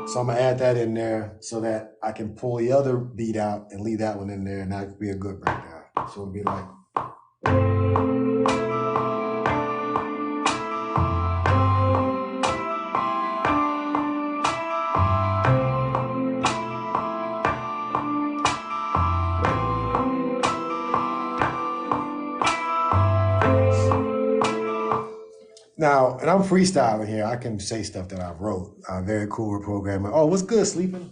So I'm gonna add that in there so that I can pull the other beat out and leave that one in there, and that could be a good breakdown. So it'll be like. Now, and I'm freestyling here. I can say stuff that I wrote. Very cool programming. Oh, what's good, sleeping?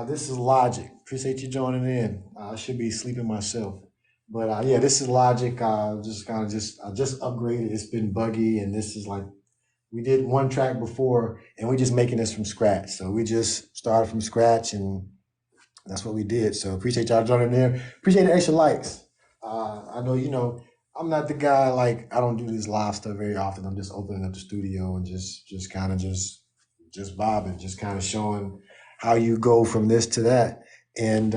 This is Logic. Appreciate you joining in. I should be sleeping myself. But yeah, this is Logic. I just upgraded. It's been buggy, and this is like, we did one track before, and we're just making this from scratch. So we just started from scratch, and that's what we did. So appreciate y'all joining in. Appreciate the extra likes. I know, I'm not the guy, like, I don't do this live stuff very often. I'm just opening up the studio and just kind of just vibing, just kind of showing how you go from this to that. And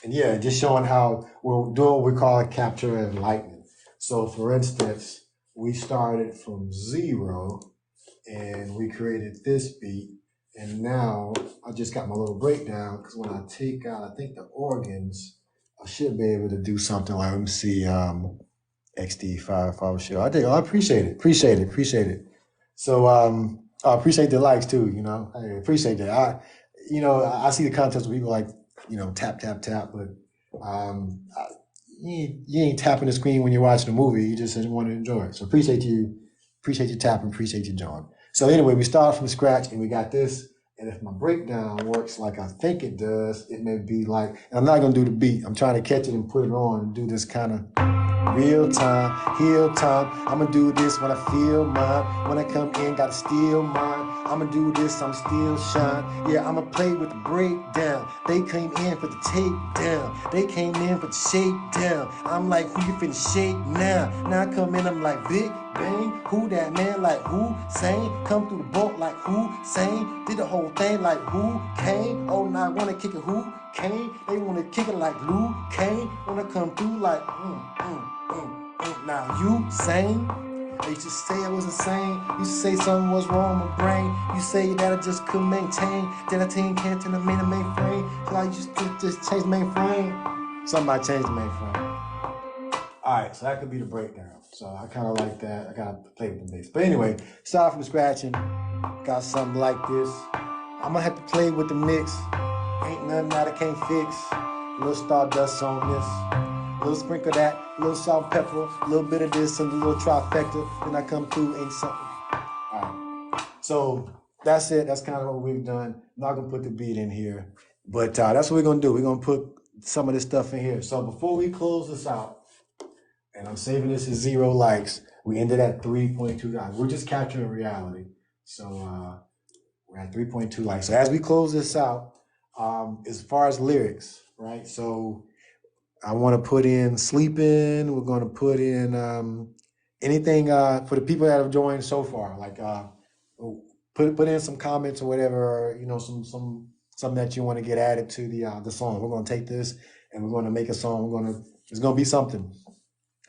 yeah, just showing how we're doing what we call a capture and lightning. So for instance, we started from 0 and we created this beat. And now I just got my little breakdown, because when I take out, I think, the organs, I should be able to do something like, let me see, XD5 follow show. I appreciate it. So I appreciate the likes too, I appreciate that. I see the contests where people like, tap, but you ain't tapping the screen when you're watching a movie. You just want to enjoy it. So appreciate you tapping, appreciate you joining. So anyway, we started from scratch and we got this. And if my breakdown works like I think it does, it may be like, and I'm not gonna do the beat. I'm trying to catch it and put it on and do this kind of real time, heel time. I'm gonna do this when I feel mine. When I come in, gotta steal mine. I'm gonna do this, I'm still shine. Yeah, I'm gonna play with the breakdown. They came in for the takedown. They came in for the shakedown. I'm like, who you finna shake now? Now I come in, I'm like, Big Bang. Who that man? Like, who? Sane. Come through the boat like, who? Sane. Did the whole thing like, who? Came. Oh, now I wanna kick it, who? Came. They wanna kick it like Lou Kane. Wanna come through like, Now you sane? They used to say I was insane. You used to say something was wrong with my brain. You say that I just couldn't maintain. Then I can't turn the mainframe. So I used to just change the mainframe. Somebody changed the mainframe. All right, so that could be the breakdown. So I kind of like that. I gotta play with the bass. But anyway, start from scratch and got something like this. I'm gonna have to play with the mix. Ain't nothing that I can't fix. A little stardust on this. A little sprinkle of that, a little salt and pepper, a little bit of this, and a little trifecta. Then I come through, ain't something. All right. So that's it. That's kind of what we've done. I'm not gonna put the beat in here, but that's what we're gonna do. We're gonna put some of this stuff in here. So before we close this out, and I'm saving this as 0 likes, we ended at 3.2 likes. We're just capturing reality. So we're at 3.2 likes. So as we close this out, as far as lyrics, right? So I want to put in sleeping. We're going to put in anything for the people that have joined so far. Like put in some comments or whatever, or, something that you want to get added to the song. We're going to take this and we're going to make a song. It's going to be something.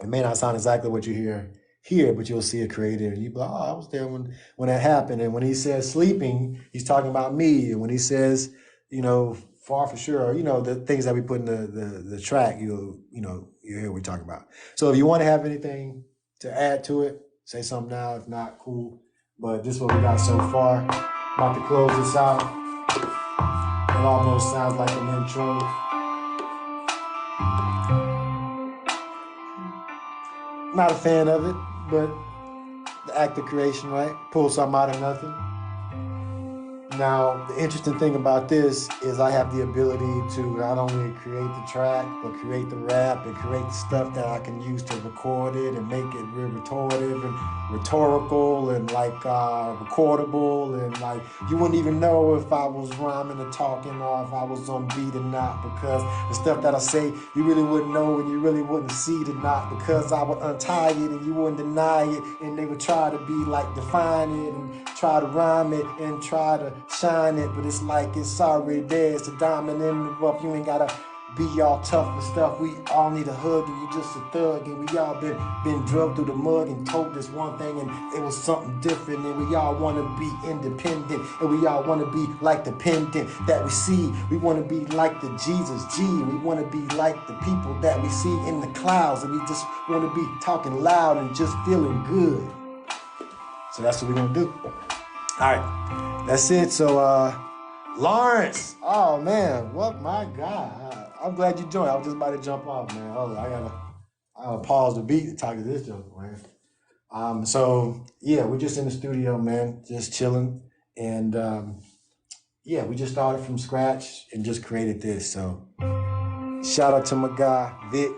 It may not sound exactly what you hear hear it, but you'll see it created, and you be like, oh, I was there when that happened. And when he says sleeping, he's talking about me. And when he says, far for sure, the things that we put in the track, you hear what we talk about. So if you want to have anything to add to it, say something now. If not, cool. But this is what we got so far. About to close this out. It almost sounds like an intro. Not a fan of it, but the act of creation, right? Pull something out of nothing. Now, the interesting thing about this is I have the ability to not only create the track, but create the rap and create the stuff that I can use to record it and make it real rhetorical and recordable, and like you wouldn't even know if I was rhyming or talking or if I was on beat or not, because the stuff that I say you really wouldn't know and you really wouldn't see it or not, because I would untie it and you wouldn't deny it, and they would try to be like define it and try to rhyme it and try to shine it, but it's like it's already there. It's a diamond in the rough. You ain't gotta be all tough and stuff. We all need a hug, and you just a thug, and we all been drugged through the mud and told this one thing, and it was something different, and we all want to be independent, and we all want to be like the pendant that we see. We want to be like the Jesus G, and we want to be like the people that we see in the clouds, and we just want to be talking loud and just feeling good. So that's what we're gonna do. All right, that's it. So Lawrence, oh man, what, my God, I'm glad you joined. I was just about to jump off, man. Hold on, I gotta pause the beat to talk to this joke, man. So yeah, we're just in the studio, man, just chilling, and yeah, we just started from scratch and just created this. So shout out to my guy Vic,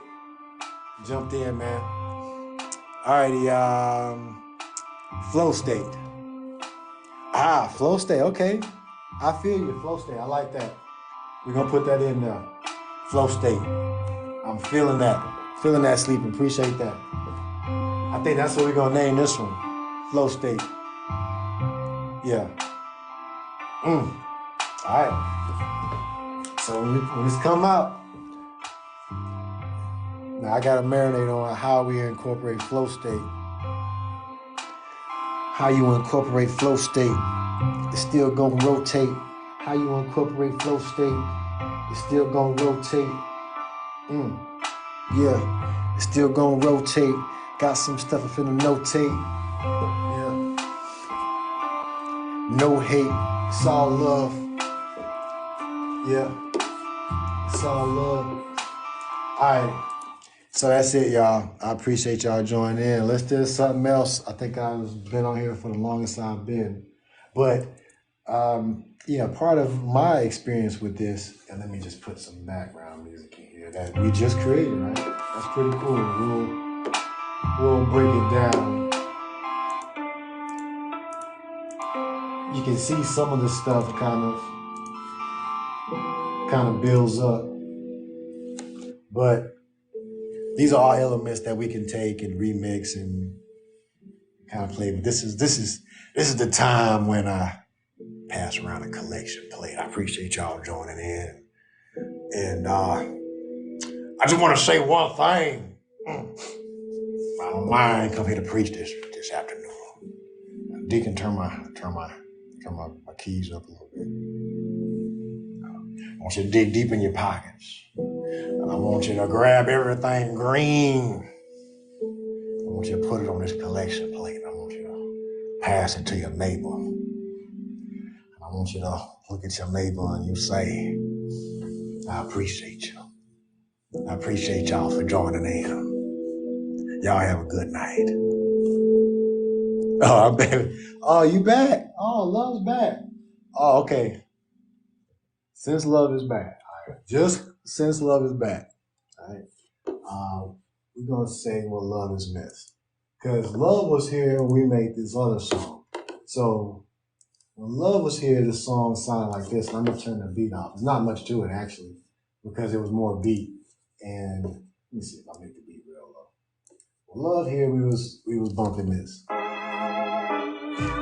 jumped in, man. Alrighty, flow state. Flow state, okay. I feel you, flow state. I like that. We're gonna put that in there. Flow state. I'm feeling that. Feeling that sleeping. Appreciate that. I think that's what we're gonna name this one. Flow state. Yeah. All right. So when this come out, now I gotta marinate on how we incorporate flow state. How you incorporate flow state. It's still gonna rotate. How you incorporate flow state. It's still gonna rotate. Yeah, it's still gonna rotate. Got some stuff I'm finna notate. Yeah. No hate, it's all love. Yeah, it's all love. All right, so that's it, y'all. I appreciate y'all joining in. Let's do something else. I think I've been on here for the longest I've been. But yeah, part of my experience with this, and let me just put some background music in here that we just created, right? That's pretty cool. We'll break it down. You can see some of the stuff kind of builds up, but these are all elements that we can take and remix and kind of play. But this is the time when I pass around a collection plate. I appreciate y'all joining in, and I just want to say one thing. I don't mind come here to preach this afternoon. Deacon, turn my keys up a little bit. I want you to dig deep in your pockets, and I want you to grab everything green. I want you to put it on this collection plate. I want you to pass it to your neighbor. I want you to look at your neighbor and you say, I appreciate you. I appreciate y'all for joining in. Y'all have a good night. Oh, baby. Oh, you back? Oh, love's back. Oh, okay. Since love is back. All right. Just since love is back. All right. We're going to say what love is missed. Because love was here when we made this other song. So when love was here, the song sounded like this. And I'm going to turn the beat off. There's not much to it, actually, because it was more beat. And let me see if I make the beat real low. When love here, we was bumping this.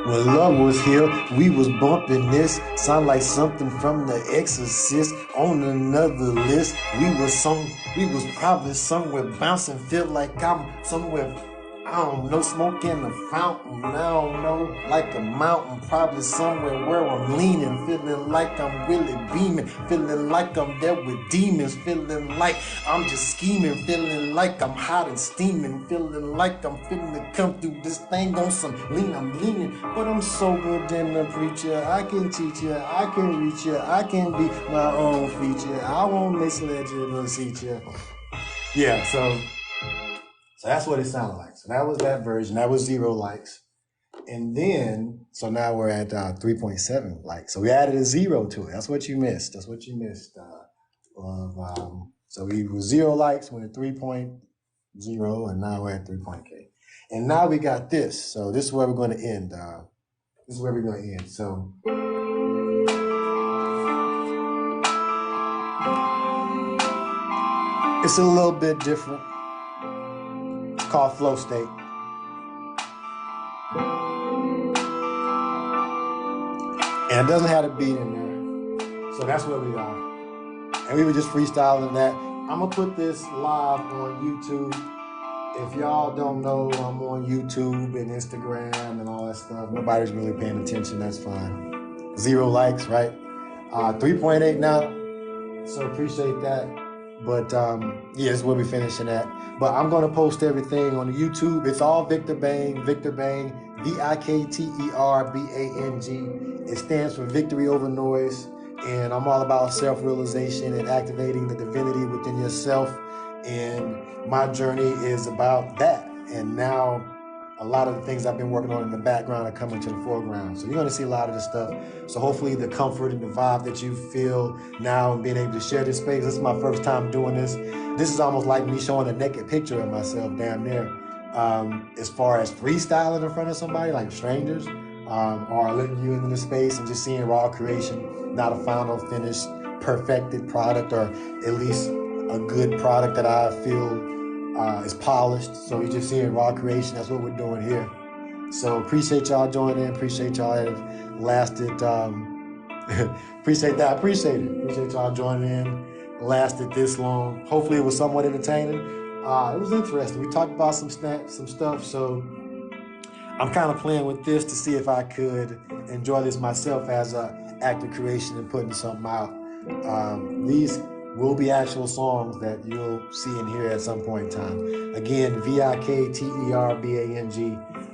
When love was here, we was bumping this. Sound like something from The Exorcist on another list. We was probably somewhere bouncing, feel like I'm somewhere. I don't know, smoke in the fountain, I don't know, like a mountain, probably somewhere where I'm leaning, feeling like I'm really beaming, feeling like I'm there with demons, feeling like I'm just scheming, feeling like I'm hot and steaming, feeling like I'm finna come through this thing on some lean, I'm leaning, but I'm sober than a preacher, I can teach you, I can reach you, I can be my own feature, I won't mislead you to seat you. Yeah, so that's what it sounded like. So that was that version. That was 0 likes. And then, so now we're at 3.7 likes. So we added a 0 to it. That's what you missed. That's what you missed. So we were 0 likes, we're at 3.0, and now we're at 3.k. And now we got this. So this is where we're going to end. This is where we're going to end. So it's a little bit different. It's called flow state. And it doesn't have a beat in there. So that's where we are. And we were just freestyling that. I'm going to put this live on YouTube. If y'all don't know, I'm on YouTube and Instagram and all that stuff. Nobody's really paying attention. That's fine. 0 likes, right? 3.8 now. So appreciate that. But yeah, this is where we're finishing at. But I'm going to post everything on the YouTube. It's all Victor Bang, Viktrbang, Vikterbang. It stands for Victory Over Noise. And I'm all about self-realization and activating the divinity within yourself. And my journey is about that. And now a lot of the things I've been working on in the background are coming to the foreground. So you're going to see a lot of this stuff. So hopefully the comfort and the vibe that you feel now and being able to share this space. This is my first time doing this. This is almost like me showing a naked picture of myself damn near. As far as freestyling in front of somebody, like strangers, or letting you into the space and just seeing raw creation, not a final, finished, perfected product, or at least a good product that I feel is polished. So you're just seeing raw creation. That's what we're doing here. So appreciate y'all joining in. Appreciate y'all that have lasted. Appreciate that. I appreciate it. Appreciate y'all joining in. Lasted this long. Hopefully it was somewhat entertaining. It was interesting. We talked about some stuff. So I'm kind of playing with this to see if I could enjoy this myself as an act of creation and putting something out. These will be actual songs that you'll see and hear at some point in time. Again, Vikterbang.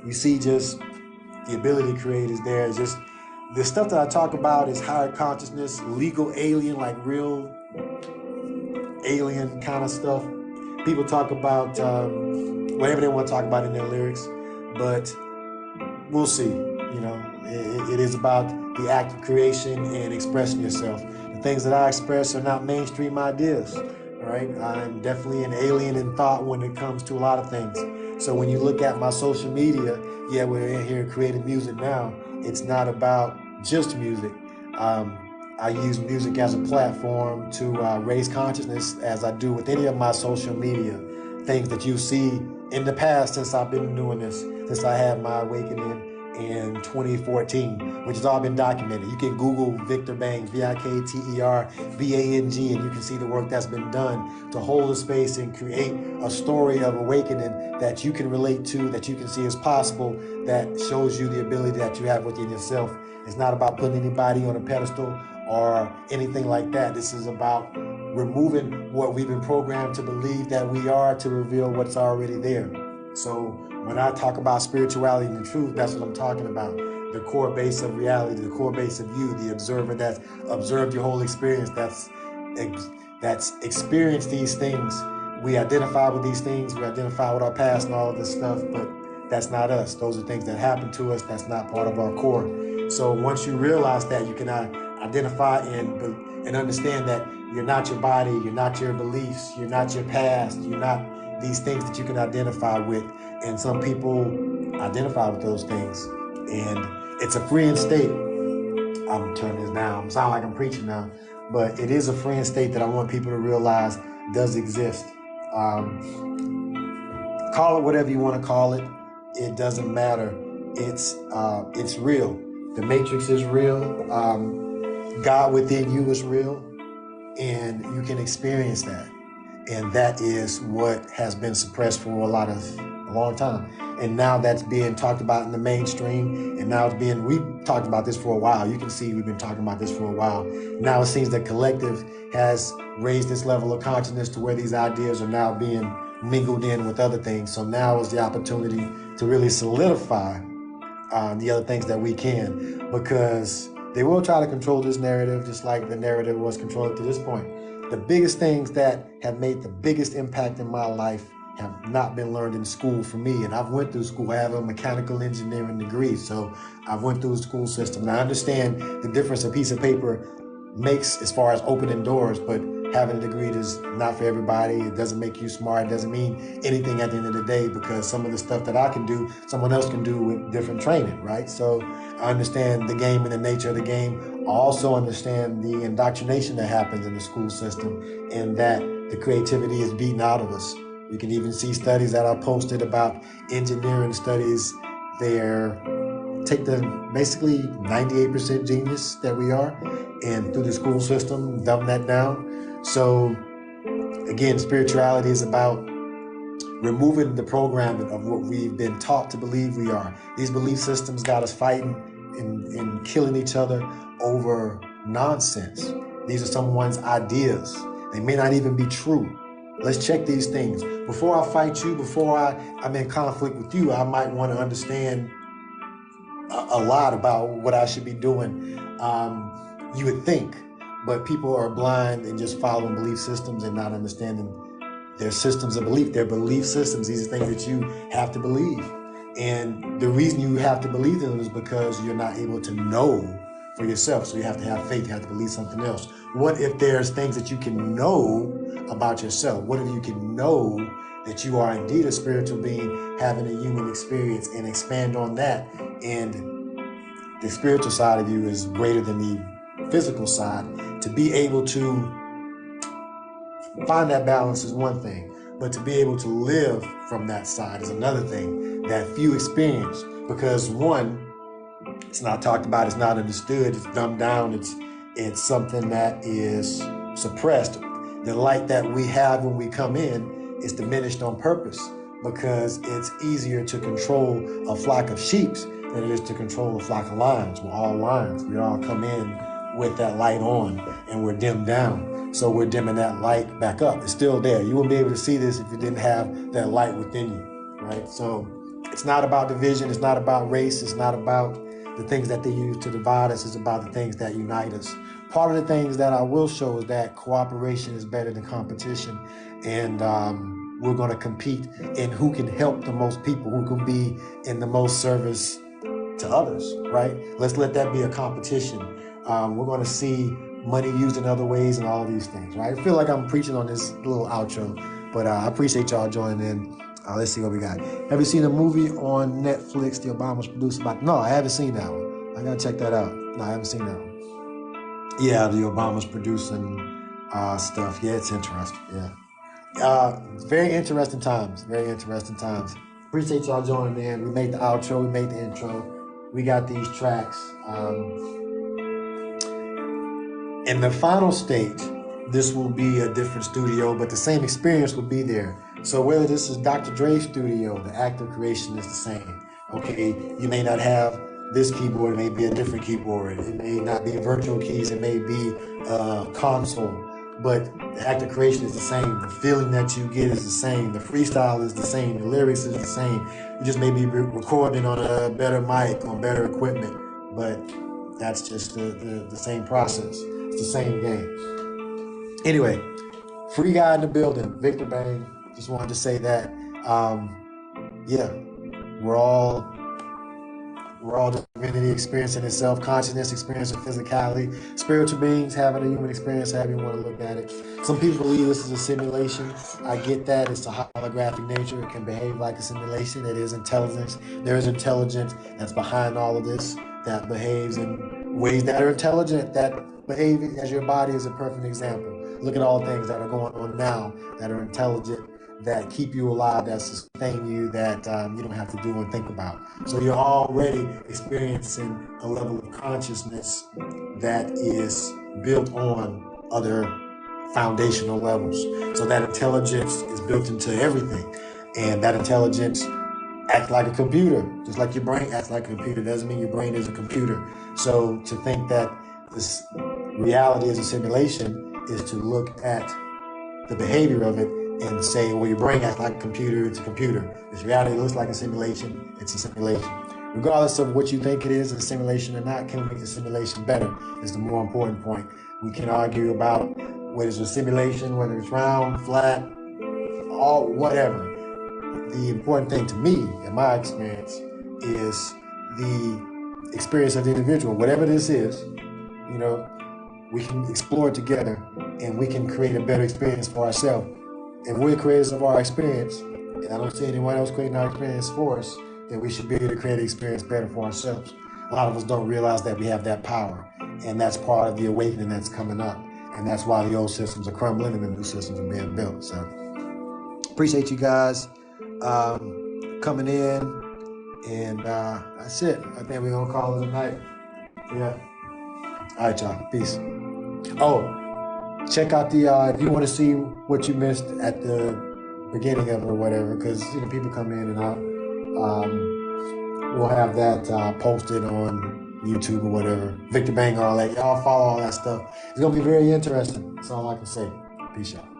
You see just the ability to create is there. It's just the stuff that I talk about is higher consciousness, legal alien, like real alien kind of stuff. People talk about whatever they want to talk about in their lyrics, but we'll see. You know, it is about the act of creation and expressing yourself. The things that I express are not mainstream ideas. All right, I'm definitely an alien in thought when it comes to a lot of things. So when you look at my social media, yeah, we're in here creating music now. It's not about just music. I use music as a platform to raise consciousness, as I do with any of my social media. Things that you see in the past since I've been doing this, since I had my awakening in 2014, which has all been documented. You can Google Vikterbang, Vikterbang, and you can see the work that's been done to hold a space and create a story of awakening that you can relate to, that you can see as possible, that shows you the ability that you have within yourself. It's not about putting anybody on a pedestal or anything like that. This is about removing what we've been programmed to believe that we are, to reveal what's already there. So when I talk about spirituality and the truth, that's what I'm talking about. The core base of reality, the core base of you, the observer that's observed your whole experience, that's experienced these things. We identify with these things, we identify with our past and all of this stuff, but that's not us. Those are things that happen to us. That's not part of our core. So once you realize that, you can identify and understand that you're not your body, you're not your beliefs, you're not your past, you're not these things that you can identify with. And some people identify with those things. And it's a freeing state. I'm turning this down. Sound like I'm preaching now. But it is a freeing state that I want people to realize does exist. Call it whatever you want to call it. It doesn't matter. It's real. The Matrix is real. God within you is real. And you can experience that. And that is what has been suppressed for a lot of a long time. And now that's being talked about in the mainstream, and now we've talked about this for a while. You can see we've been talking about this for a while. Now it seems that collective has raised this level of consciousness to where these ideas are now being mingled in with other things. So now is the opportunity to really solidify the other things that we can, because they will try to control this narrative just like the narrative was controlled to this point. The biggest things that have made the biggest impact in my life have not been learned in school for me. And I've went through school. I have a mechanical engineering degree, so I've went through the school system. And I understand the difference a piece of paper makes as far as opening doors, but having a degree is not for everybody. It doesn't make you smart. It doesn't mean anything at the end of the day, because some of the stuff that I can do, someone else can do with different training, right? So I understand the game and the nature of the game. I also understand the indoctrination that happens in the school system, and that the creativity is beaten out of us. You can even see studies that are posted about engineering studies. They're take the basically 98% genius that we are, and through the school system, dumb that down. So again, spirituality is about removing the programming of what we've been taught to believe we are. These belief systems got us fighting and killing each other over nonsense. These are someone's ideas. They may not even be true. Let's check these things. Before I fight you, before I'm in conflict with you, I might want to understand a lot about what I should be doing. You would think, but people are blind and just following belief systems and not understanding their systems of belief, their belief systems. These are things that you have to believe. And the reason you have to believe them is because you're not able to know for yourself. So you have to have faith, you have to believe something else. What if there's things that you can know about yourself? What if you can know that you are indeed a spiritual being having a human experience, and expand on that? And the spiritual side of you is greater than the physical side. To be able to find that balance is one thing, but to be able to live from that side is another thing that few experience. Because one, it's not talked about, it's not understood, it's dumbed down, it's something that is suppressed. The light that we have when we come in is diminished on purpose, because it's easier to control a flock of sheep than it is to control a flock of lions. We're all lions. We all come in with that light on, and we're dimmed down. So we're dimming that light back up. It's still there. You wouldn't be able to see this if you didn't have that light within you, right? So it's not about division. It's not about race. It's not about the things that they use to divide us. It's about the things that unite us. Part of the things that I will show is that cooperation is better than competition. And we're going to compete in who can help the most people, who can be in the most service to others, right? Let's let that be a competition. We're going to see money used in other ways and all these things, right? I feel like I'm preaching on this little outro, but I appreciate y'all joining in. Let's see what we got. Have you seen a movie on Netflix the Obamas produced about? No, I haven't seen that one. I got to check that out. No, I haven't seen that one. Yeah, the Obamas producing stuff. Yeah, it's interesting. Yeah. Very interesting times. Very interesting times. Appreciate y'all joining in. We made the outro. We made the intro. We got these tracks. In the final stage, this will be a different studio, but the same experience will be there. So whether this is Dr. Dre's studio, the active creation is the same. Okay, you may not have this keyboard, it may be a different keyboard. It may not be virtual keys, it may be a console, but the active creation is the same. The feeling that you get is the same. The freestyle is the same. The lyrics is the same. You just may be recording on a better mic, on better equipment, but that's just the same process. It's the same game. Anyway, free guy in the building, Victor Bang. Just wanted to say that, yeah, we're all just divinity experiencing itself, consciousness experiencing physicality, spiritual beings having a human experience, however you want to look at it. Some people believe this is a simulation. I get that. It's a holographic nature. It can behave like a simulation. It is intelligence. There is intelligence that's behind all of this, that behaves in ways that are intelligent, that behave as your body is a perfect example. Look at all the things that are going on now that are intelligent, that keep you alive, that sustain you, that you don't have to do and think about. So you're already experiencing a level of consciousness that is built on other foundational levels. So that intelligence is built into everything. And that intelligence act like a computer, just like your brain acts like a computer. Doesn't mean your brain is a computer. So to think that this reality is a simulation is to look at the behavior of it and say, well, your brain acts like a computer, it's a computer. This reality looks like a simulation, it's a simulation. Regardless of what you think it is, a simulation or not, can we make the simulation better is the more important point. We can argue about whether it's a simulation, whether it's round, flat, all whatever. The important thing to me, in my experience, is the experience of the individual. Whatever this is, you know, we can explore it together and we can create a better experience for ourselves. If we're the creators of our experience, and I don't see anyone else creating our experience for us, then we should be able to create an experience better for ourselves. A lot of us don't realize that we have that power, and that's part of the awakening that's coming up. And that's why the old systems are crumbling and the new systems are being built. So appreciate you guys coming in, and that's it. I think we're gonna call it a night. Yeah. All right, y'all. Peace. Oh, check out the if you want to see what you missed at the beginning of it or whatever, because people come in and out. We'll have that posted on YouTube or whatever. Victor Bang, all that. Y'all follow all that stuff. It's gonna be very interesting. That's all I can say. Peace out.